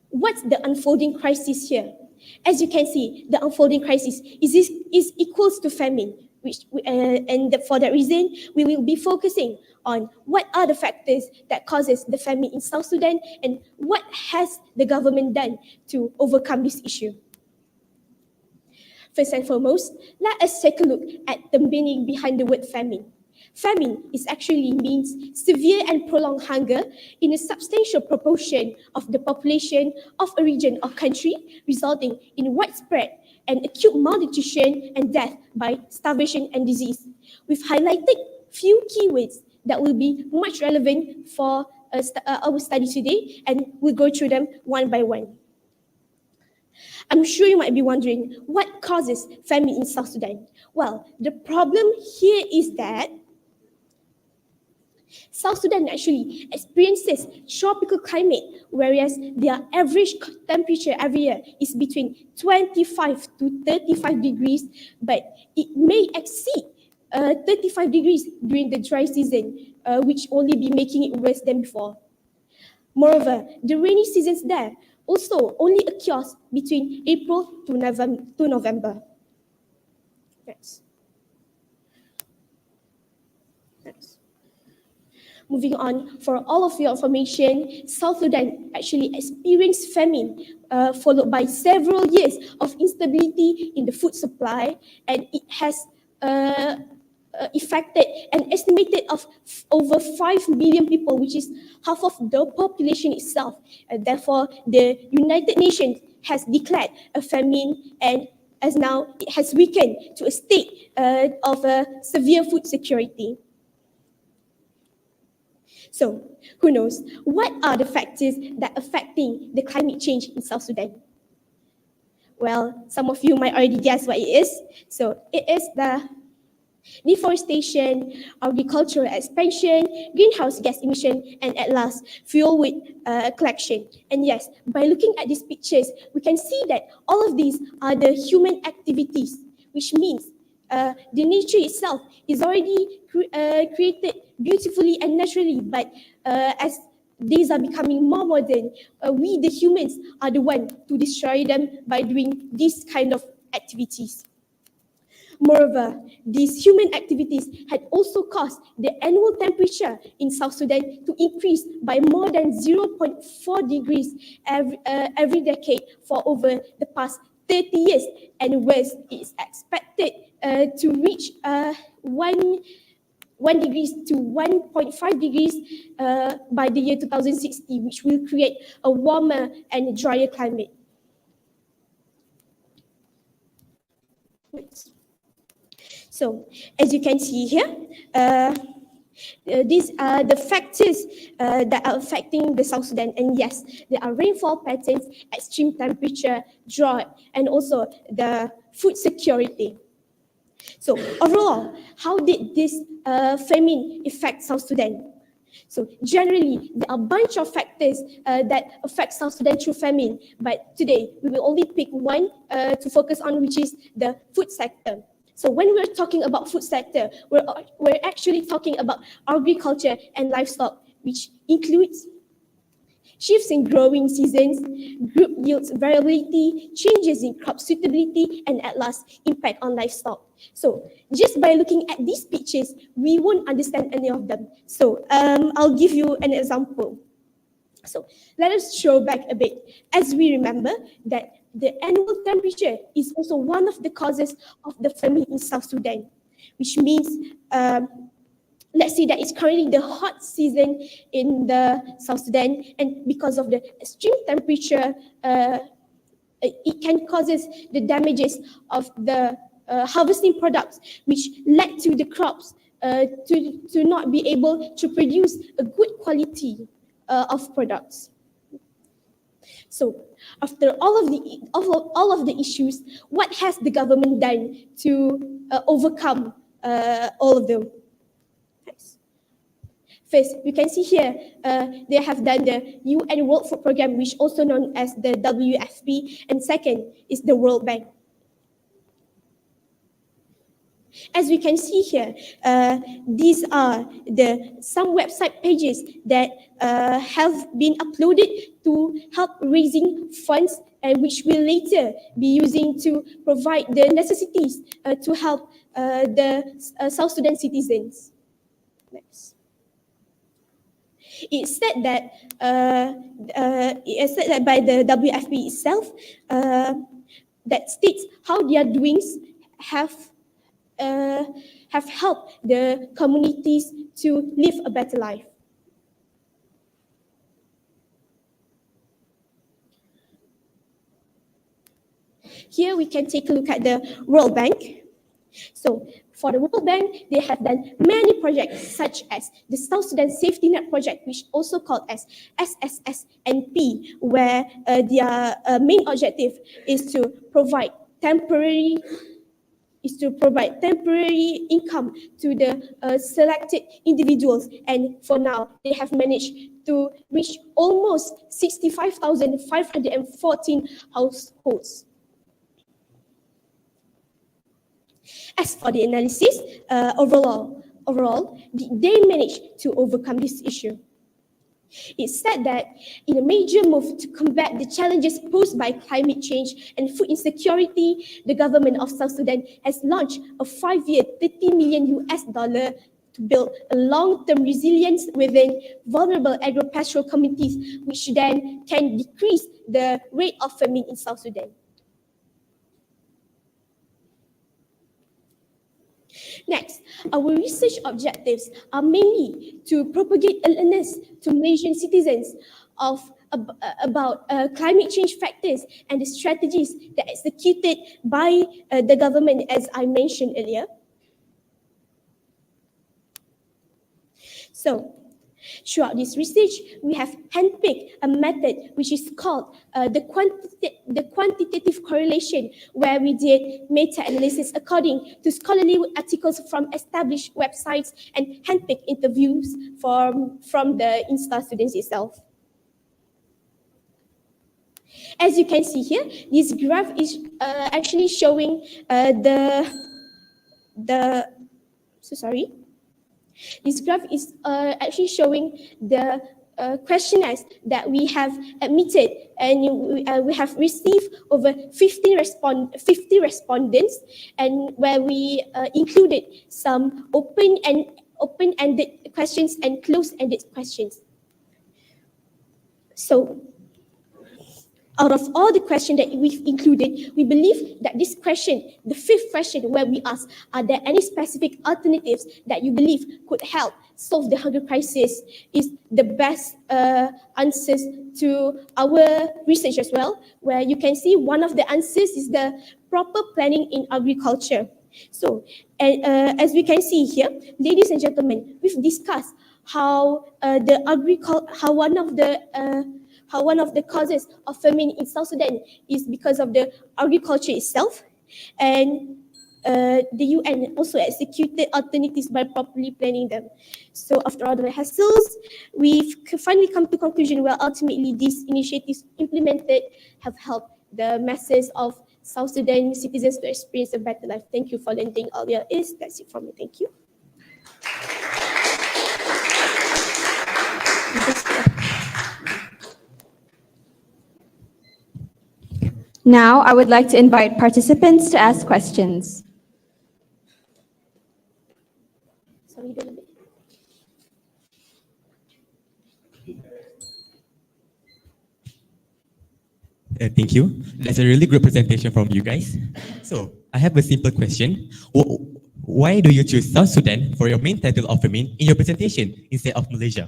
what's the unfolding crisis here? As you can see, the unfolding crisis is equals to famine, for that reason, we will be focusing on what are the factors that causes the famine in South Sudan and what has the government done to overcome this issue. First and foremost, let us take a look at the meaning behind the word famine. Famine is actually means severe and prolonged hunger in a substantial proportion of the population of a region or country, resulting in widespread and acute malnutrition and death by starvation and disease. We've highlighted few keywords that will be much relevant for our study today, and we'll go through them one by one. I'm sure you might be wondering, what causes famine in South Sudan? Well, the problem here is that South Sudan actually experiences tropical climate, whereas their average temperature every year is between 25 to 35 degrees, but it may exceed 35 degrees during the dry season, which only be making it worse than before. Moreover, the rainy seasons there also only occurs between April to November. Next. Moving on, for all of your information, South Sudan actually experienced famine, followed by several years of instability in the food supply, and it has affected an estimated of over 5 million people, which is half of the population itself. Therefore, the United Nations has declared a famine, and as now it has weakened to a state of severe food security. So, who knows? What are the factors that are affecting the climate change in South Sudan? Well, some of you might already guess what it is. So, it is the deforestation, agricultural expansion, greenhouse gas emission, and at last, fuel wood collection. And yes, by looking at these pictures, we can see that all of these are the human activities, which means the nature itself is already created beautifully and naturally, but as these are becoming more modern, we the humans are the one to destroy them by doing these kind of activities. Moreover, these human activities had also caused the annual temperature in South Sudan to increase by more than 0.4 degrees every decade for over the past 30 years, and worse, it is expected to reach 1 degrees to 1.5 degrees by the year 2060, which will create a warmer and drier climate. So, as you can see here, these are the factors that are affecting the South Sudan. And yes, there are rainfall patterns, extreme temperature, drought, and also the food security. So overall, how did this famine affect South Sudan? So generally, there are a bunch of factors that affect South Sudan through famine. But today, we will only pick one to focus on, which is the food sector. So when we're talking about food sector, we're actually talking about agriculture and livestock, which includes shifts in growing seasons, group yields variability, changes in crop suitability, and at last, impact on livestock. So just by looking at these pictures, we won't understand any of them. So I'll give you an example. So let us show back a bit. As we remember that the annual temperature is also one of the causes of the famine in South Sudan, which means let's say that it's currently the hot season in the South Sudan, and because of the extreme temperature, it can causes the damages of the harvesting products, which led to the crops to not be able to produce a good quality of products. So, after all of the issues, what has the government done to overcome all of them? First, you can see here, they have done the UN World Food Programme, which also known as the WFP, and second is the World Bank. As we can see here, these are some website pages that have been uploaded to help raising funds, and which will later be using to provide the necessities to help the South Sudan citizens. Next. It's said that by the WFP itself that states how their doings have helped the communities to live a better life. Here we can take a look at the World Bank. So for the World Bank, they have done many projects such as the South Sudan Safety Net Project, which also called as SSSNP, where their main objective is to provide temporary income to the selected individuals, and for now they have managed to reach almost 65,514 households. As for the analysis, overall, they managed to overcome this issue. It's said that in a major move to combat the challenges posed by climate change and food insecurity, the government of South Sudan has launched a 5-year $30 million to build a long-term resilience within vulnerable agro-pastoral communities, which then can decrease the rate of famine in South Sudan. Next, our research objectives are mainly to propagate awareness to Malaysian citizens about climate change factors and the strategies that are executed by the government, as I mentioned earlier. So, throughout this research, we have handpicked a method which is called the quantitative correlation, where we did meta-analysis according to scholarly articles from established websites and handpicked interviews from the INSTA students itself. As you can see here, this graph is actually showing This graph is actually showing the questionnaires that we have admitted, and we have received over 50 respondents, and where we included some open-ended questions and closed-ended questions. So, out of all the questions that we've included, we believe that this question, the fifth question where we ask, are there any specific alternatives that you believe could help solve the hunger crisis, is the best answers to our research as well, where you can see one of the answers is the proper planning in agriculture. So, as we can see here, ladies and gentlemen, we've discussed how one of the causes of famine in South Sudan is because of the agriculture itself, and the UN also executed alternatives by properly planning them. So after all the hassles, we've finally come to the conclusion where ultimately these initiatives implemented have helped the masses of South Sudan citizens to experience a better life. Thank you for lending all your ears. That's it from me. Thank you. Now, I would like to invite participants to ask questions. Thank you. That's a really good presentation from you guys. So, I have a simple question. Why do you choose South Sudan for your main title of famine in your presentation instead of Malaysia?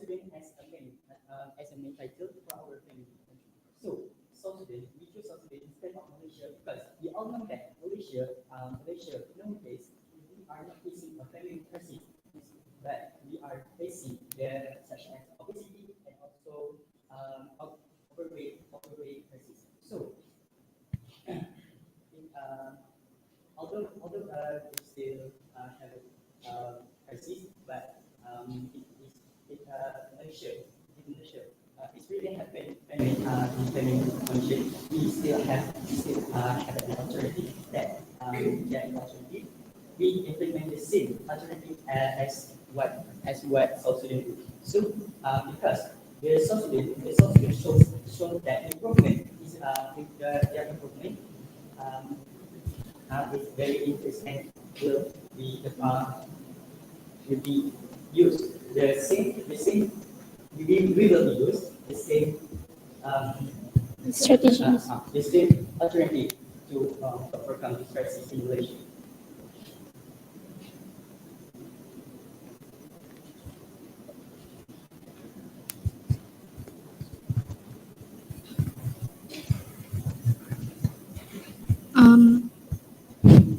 Sudan as a main title for our family. So South Sudan, we choose South Sudan instead of Malaysia because we all know that Malaysia nowadays we are not facing a family crisis, but we are facing such as obesity and also overweight crisis. So although we still have a crisis, but Indonesia, it's really happened in family function. We still have an alternative that alternative. We implement the same alternative as what South Sudan do. So because the South Sudan shows that improvement is their improvement is very interesting. Will be used the same we will use the same strategies. The same alternative to overcome this crisis in Malaysia.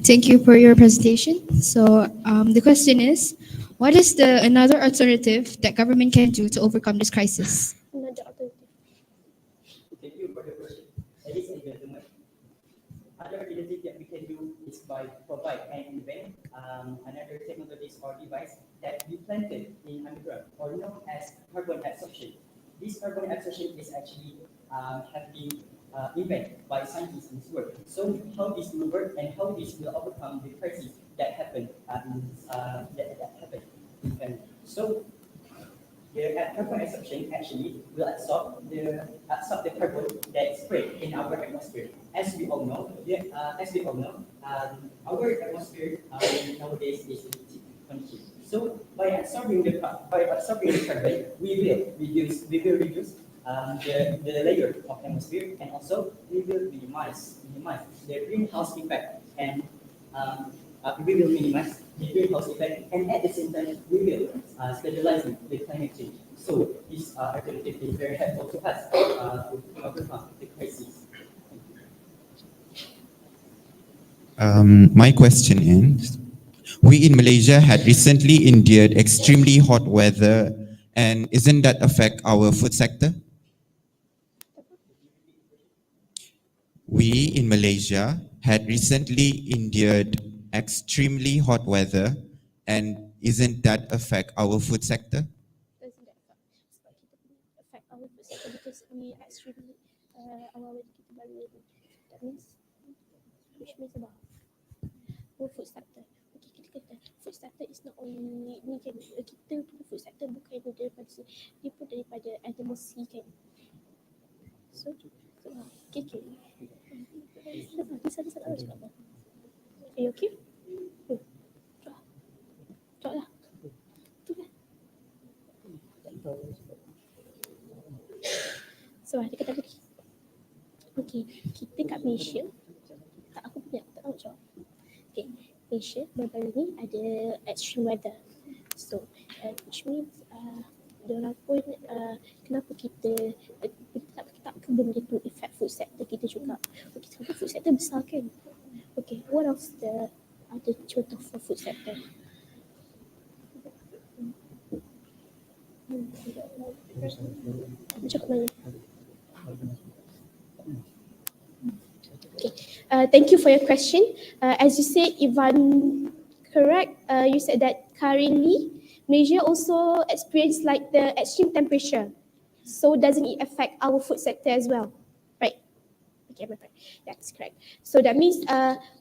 Thank you for your presentation. So the question is, what is the another alternative that government can do to overcome this crisis? Another alternative. Thank you for the question. Ladies and gentlemen, other alternative that we can do is by provide and invent another technologies or device that we planted in underground or known as carbon absorption. This carbon absorption is actually have been invented by scientists in this world. So how this will work and how this will overcome the crisis that happened that happened in family. So the carbon absorption actually will absorb the carbon that spread in our atmosphere. As we all know, our atmosphere nowadays is limited condition. So by absorbing the carbon, we will reduce the layer of atmosphere, and also we will minimize the greenhouse effect, and we will minimize the greenhouse effect, and at the same time we will stabilize the climate change. So this alternative is very helpful to us to overcome the crisis. My question is, we in Malaysia had recently endured extremely hot weather, and isn't that affect our food sector? We in Malaysia had recently endured extremely hot weather, and isn't that affect our food sector? Doesn't that affect our food sector because we extremely our kita baru, that means which means about our food sector. Okay, kita kata food sector is not only ni kan, kita punya food sector bukan daripada animal sea kan. So okay. Are you okay? Cakap lah. Tu kan. So dia kata begini. Okay, kita kat Malaysia. Tak, aku tak tahu jawab. Okay, Malaysia baru-baru ni ada extreme weather. So, which means diorang pun kenapa kita tak benda tu affect food sector kita juga. Okay, sekarang food sector besar kan. Okay, what else the other contoh for food sector? Macam mana? Okay, thank you for your question. As you said, if I'm correct, you said that currently Malaysia also experience like the extreme temperature. So doesn't it affect our food sector as well? Right? Okay, my friend. That's correct. So that means,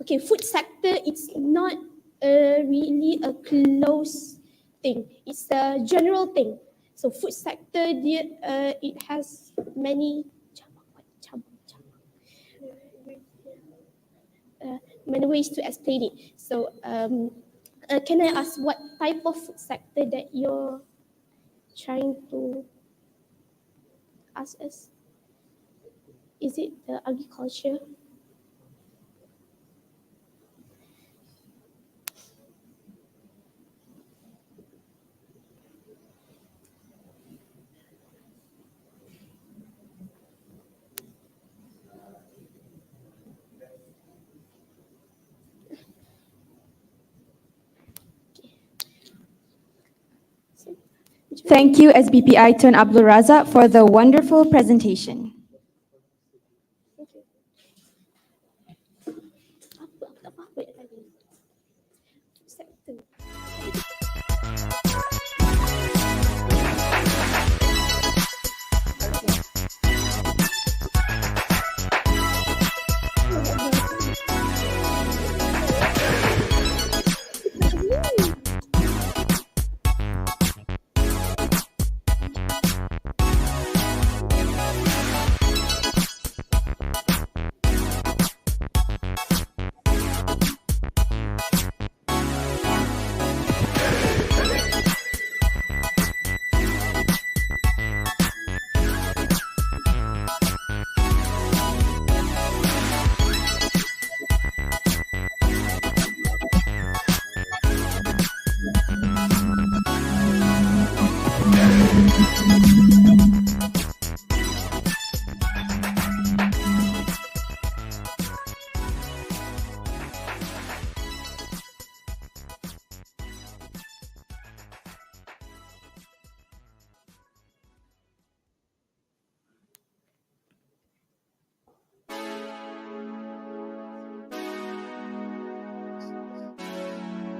okay, food sector, it's not really a close thing. It's a general thing. So food sector, it has many many ways to explain it. So can I ask what type of food sector that you're trying to ask us? Is it the agriculture? Thank you, SBPI Tun Abdul Razak, for the wonderful presentation.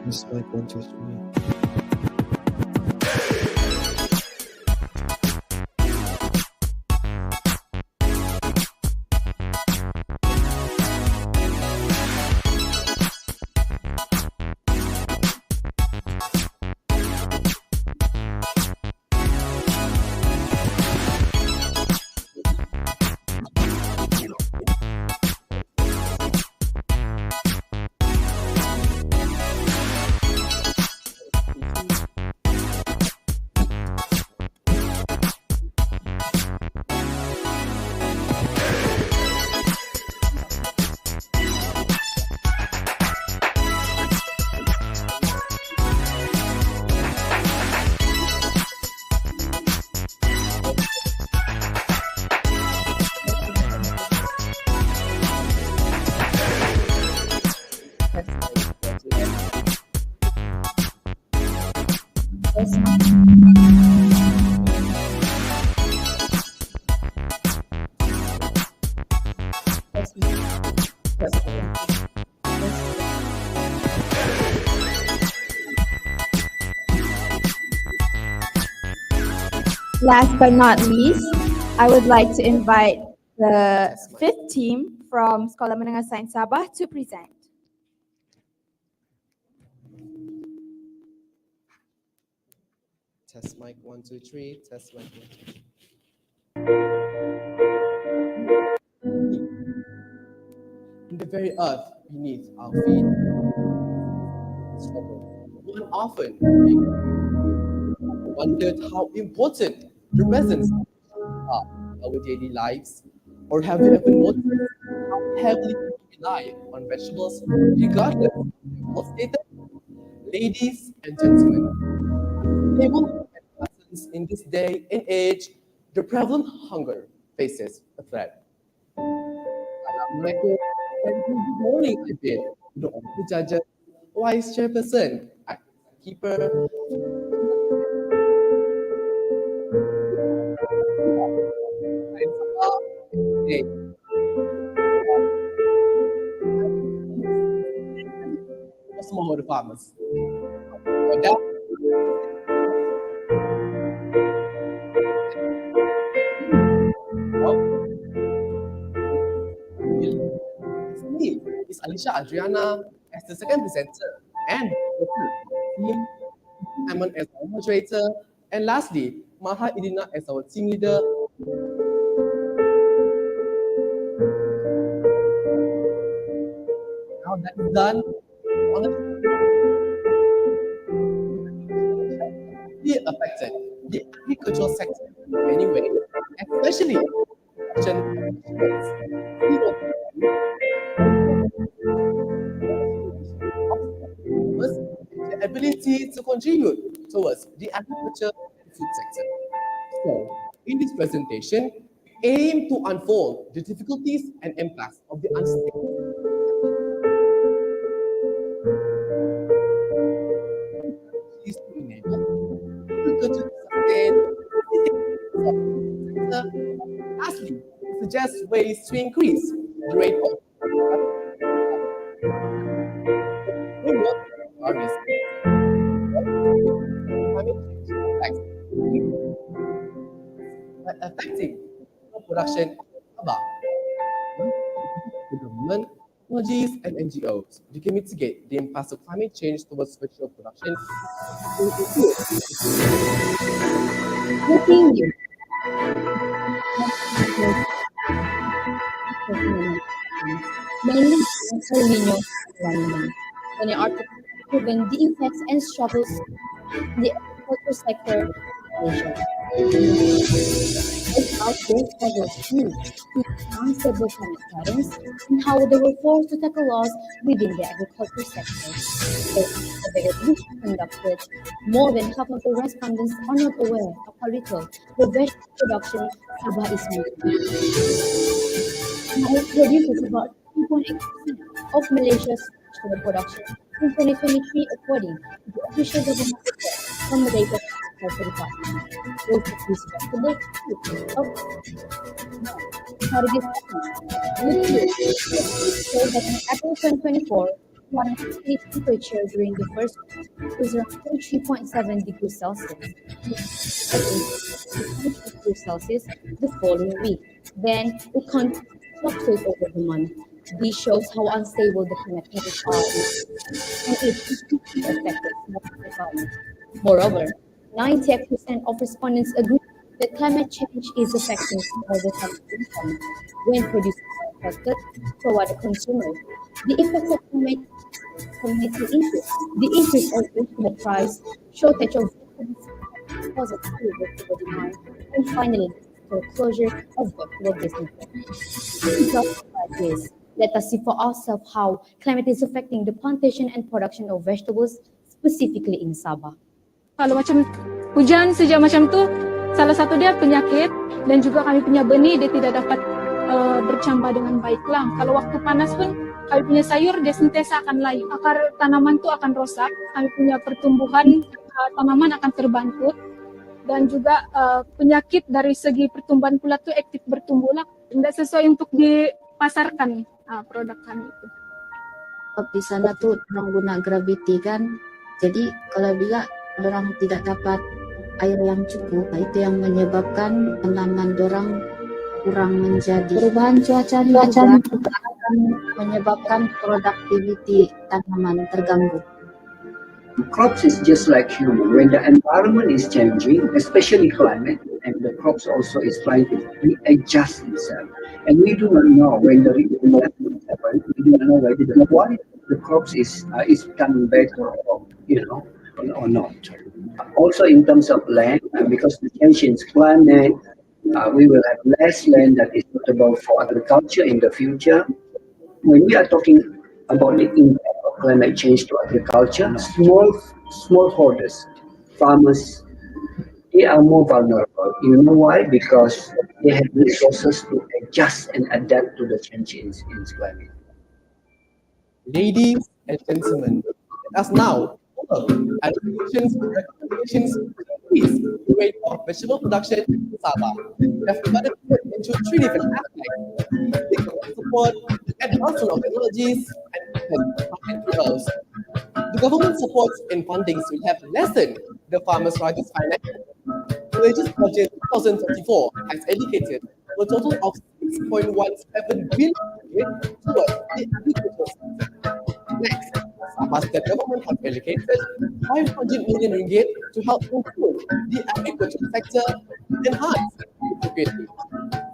Just like 1, 2, 3. Last but not least, I would like to invite the fifth team from Sekolah Menengah Sains Sabah to present. Test mic 1, 2, 3. Test mic 1, 2, 3. In the very earth beneath our feet, struggle. One often wondered how important the presence are in our daily lives, or have you ever noticed how heavily we rely on vegetables regardless of their health status? Ladies and gentlemen, able and persons in this day and age, the prevalent hunger faces a threat. Assalamualaikum and good morning, I bid. The honorable judges, vice chairperson, keeper, small farmers. Is Alicia Adriana as the second presenter, and the team, Simon as our moderator, and lastly, Maha Idina as our team leader. Now that is done, be affected the agricultural sector in many ways, especially production the ability to contribute towards the agriculture and food sector. So, in this presentation, we aim to unfold the difficulties and impacts of the unstable to enable agriculture to sustain suggest ways to increase the rate of affecting production of Sabah. The government, technologies, and NGOs you can mitigate the impacts of climate change towards vegetable production. Nothing new. Mainly El Nino phenomenon. When an article proven the effects and struggles in the agriculture sector in Malaysia. It's out their struggles too, to unstable climate patterns and how they were forced to tackle laws within the agriculture sector. So, the research conducted, more than half of the respondents are not aware of how little the vegetable production Sabah is making. Now, it produces about 2.8% of Malaysia's vegetable production in 2023, according to the official government report from the data Agriculture Department. Most of these vegetables of target show that in April 2024, the temperature during the first week was around 33.7 degrees Celsius. Degrees Celsius the following week. Then it continues to fluctuate over the month. This shows how unstable the climate patterns are and it affected the farmers. Moreover, 98% of respondents agree that climate change is affecting small farmers' income when producers are affected toward the consumers. The effects of climate increase, the increase of vegetable price, shortage of vegetables, causes vegetable demand, and finally, the closure of vegetable businesses. Just like this, let us see for ourselves how climate is affecting the plantation and production of vegetables, specifically in Sabah. Kalau macam hujan sejak macam tu, salah satu dia penyakit dan juga kami punya benih dia tidak dapat bercambah dengan baik lah. Kalau waktu panas pun kami punya sayur dia sentiasa akan layu. Akar tanaman tu akan rosak, kami punya pertumbuhan tanaman akan terbangkit dan juga penyakit dari segi pertumbuhan pula tu aktif bertumbuh lah. Tidak sesuai untuk dipasarkan produk kami itu. Di sana tuh orang guna gravity kan, jadi kalau bila orang tidak dapat air yang cukup, itu yang menyebabkan tanaman dorang kurang menjadi. Perubahan cuaca juga akan menyebabkan produktiviti tanaman terganggu. Crops is just like human. When the environment is changing, especially climate, and the crops also is trying to readjust itself. And we do not know when the readjustment will happen. We do not know whether the quality of the crops is becoming better or or not. Also in terms of land, because the change in climate, we will have less land that is suitable for agriculture in the future. When we are talking about the impact of climate change to agriculture, smallholders, farmers, they are more vulnerable. You know why? Because they have resources to adjust and adapt to the change in climate. Ladies and gentlemen, let us now and recommendations to increase the rate of vegetable production in Sabah. We have divided it into three different aspects: support, advancement of technologies, and tools. The government supports and fundings will have lessened the farmers' rights financially. Malaysia's budget 2024 has allocated a total of 6.17 billion towards the agricultural sector. Next, Sabah state government has allocated 500 million ringgit to help improve the agricultural sector and enhance security.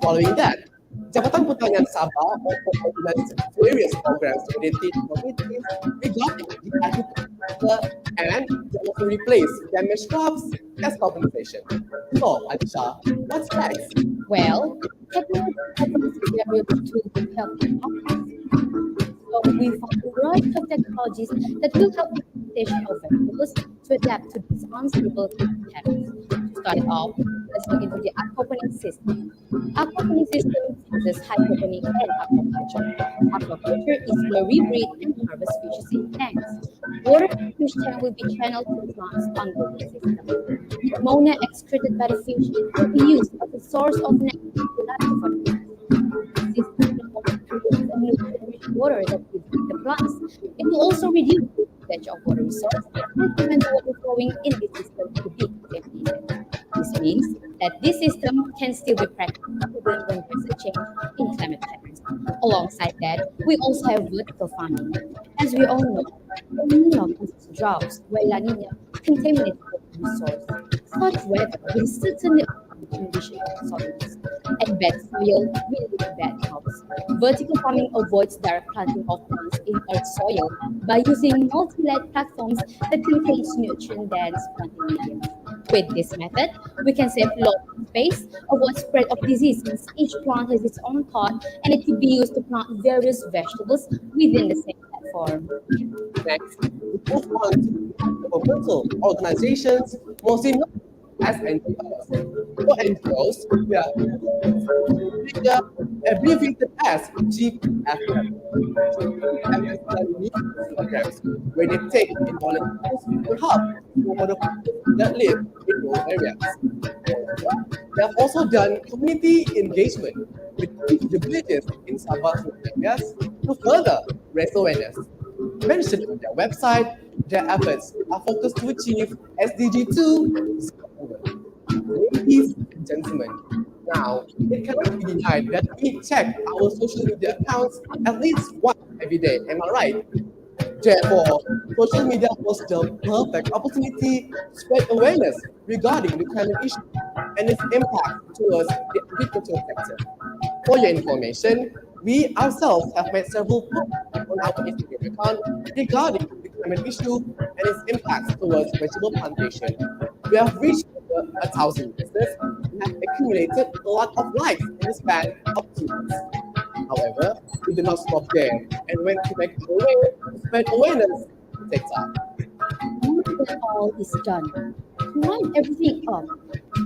Following that, Jabatan Pertanian Sabah organized various programs to identify communities regarding the agricultural sector and to also replace damaged crops as compensation. So, Alisha, what's next? Well, technology offers various tools to help farmers. So we found a variety of technologies that will help the plantation of vegetables to adapt to these unstable climate patterns. To start it off, let's look into the aquaponics system. Aquaponics system uses hydroponics and aquaculture. Aquaculture is where we breed and harvest fishes in tanks. Water from fish tank will be channeled to plants under the system. The ammonia excreted by the fish will be used as a source of nectar for the plants. water that we feed the plants. It will also reduce the usage of water resource and prevent the water flowing in this system to be contaminated. This means that this system can still be practiced even when there's a change in climate patterns. Alongside that, we also have vertical farming. As we all know, El Nino causes droughts, while La Nina contaminates water resource. Such weather will certainly affect condition of soils, and bad soil will lead to bad crops. Vertical farming avoids direct planting of plants in earth soil by using multi-layered platforms that contains nutrient-dense planting medium. With this method, we can save lots of space, avoid spread of disease since each plant has its own pot and it can be used to plant various vegetables within the same platform. Next, we move on to governmental organizations, mostly known as NGOs. For NGOs, we are abbreviated as GPFM. GPFM programs where they take in volunteers to help for the people that live in rural areas. They have also done community engagement with the villages in Sabah areas to further raise awareness. Mentioned on their website, their efforts are focused to achieve SDG 2 zero hunger. Ladies and gentlemen, now it cannot be denied that we check our social media accounts at least once every day. Am I right? Therefore, social media was the perfect opportunity to spread awareness regarding the climate issue and its impact towards the agricultural sector. For your information, we ourselves have made several posts on our Instagram account regarding the climate issue and its impacts towards vegetable plantation. We have reached over 1,000 visitors and have accumulated a lot of likes in the span of 2 months. However, we do not stop there and went to make our way to spread awareness takes time. Not that all is done. To wind everything up,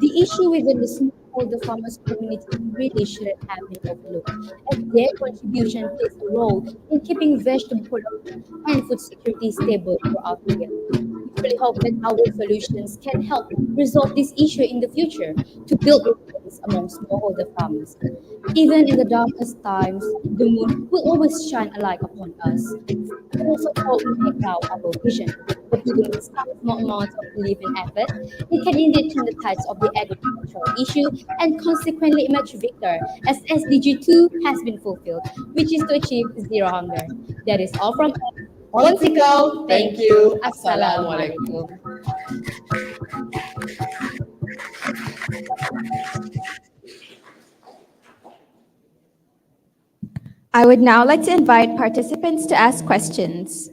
the issue within the smallholder farmers community really shouldn't have been overlooked, as their contribution plays a role in keeping vegetable production and food security stable throughout the year. We really hope that our solutions can help resolve this issue in the future to build resilience among smallholder farmers. Even in the darkest times, the moon will always shine a light upon us. We also hope we make out our vision. But even with some small amounts of belief and effort, it can indeed turn the tides of the agricultural issue and consequently emerge victor as SDG 2 has been fulfilled, which is to achieve zero hunger. That is all from us. Political, thank you. Assalamualaikum. I would now like to invite participants to ask questions.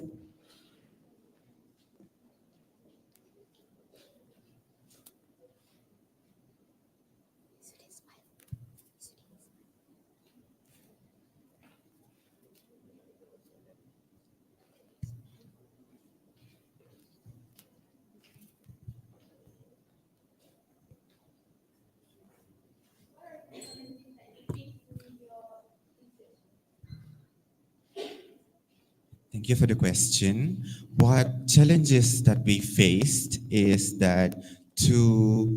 Thank you for the question. What challenges that we faced is that to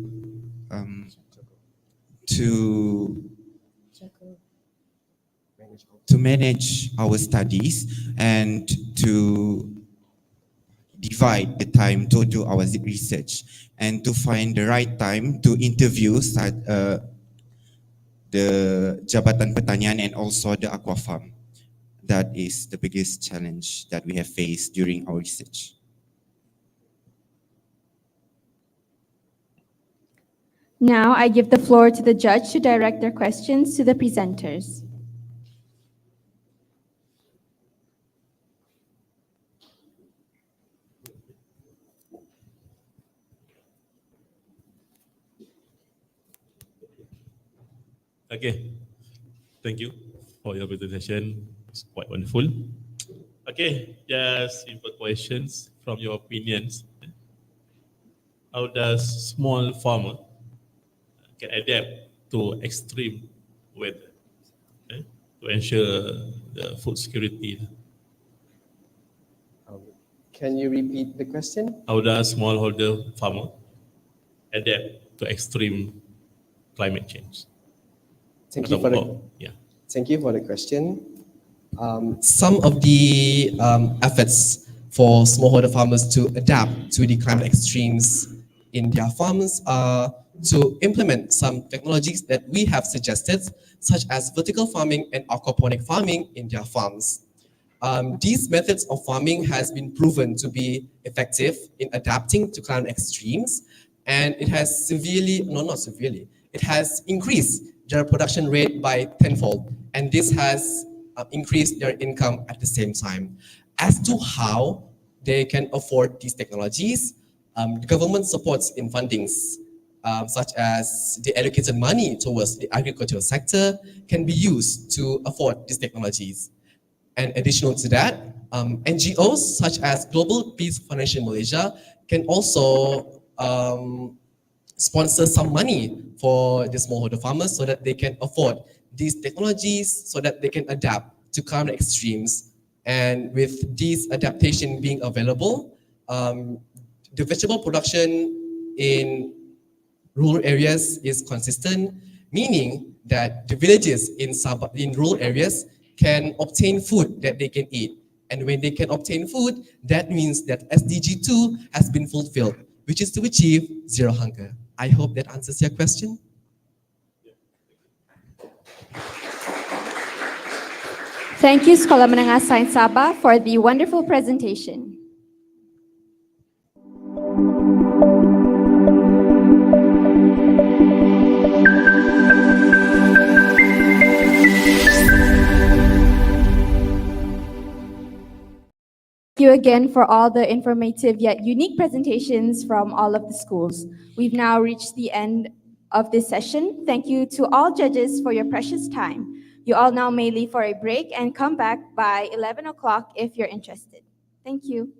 manage our studies and to divide the time to do our research and to find the right time to interview the Jabatan Pertanian and also the Aqua Farm. That is the biggest challenge that we have faced during our research. Now I give the floor to the judge to direct their questions to the presenters. Okay, thank you for your presentation. It's quite wonderful. Okay, just simple questions from your opinions. How does small farmer can adapt to extreme weather to ensure the food security? Can you repeat the question? How does smallholder farmer adapt to extreme climate change? Thank you for the question. some of the efforts for smallholder farmers to adapt to the climate extremes in their farms are to implement some technologies that we have suggested, such as vertical farming and aquaponic farming in their farms. These methods of farming has been proven to be effective in adapting to climate extremes, and it has it has increased their production rate by tenfold, and this has increased their income at the same time. As to how they can afford these technologies, the government supports in fundings, such as the allocated money towards the agricultural sector can be used to afford these technologies. And additional to that, NGOs such as Global Peace Foundation Malaysia can also sponsor some money for the smallholder farmers so that they can afford these technologies, so that they can adapt to climate extremes. And with these adaptation being available, the vegetable production in rural areas is consistent, meaning that the villages in rural areas can obtain food that they can eat. And when they can obtain food, that means that SDG 2 has been fulfilled, which is to achieve zero hunger. I hope that answers your question. Thank you, Sekolah Menengah Sains Sabah, for the wonderful presentation. Thank you again for all the informative yet unique presentations from all of the schools. We've now reached the end of this session. Thank you to all judges for your precious time. You all now may leave for a break and come back by 11 o'clock if you're interested. Thank you.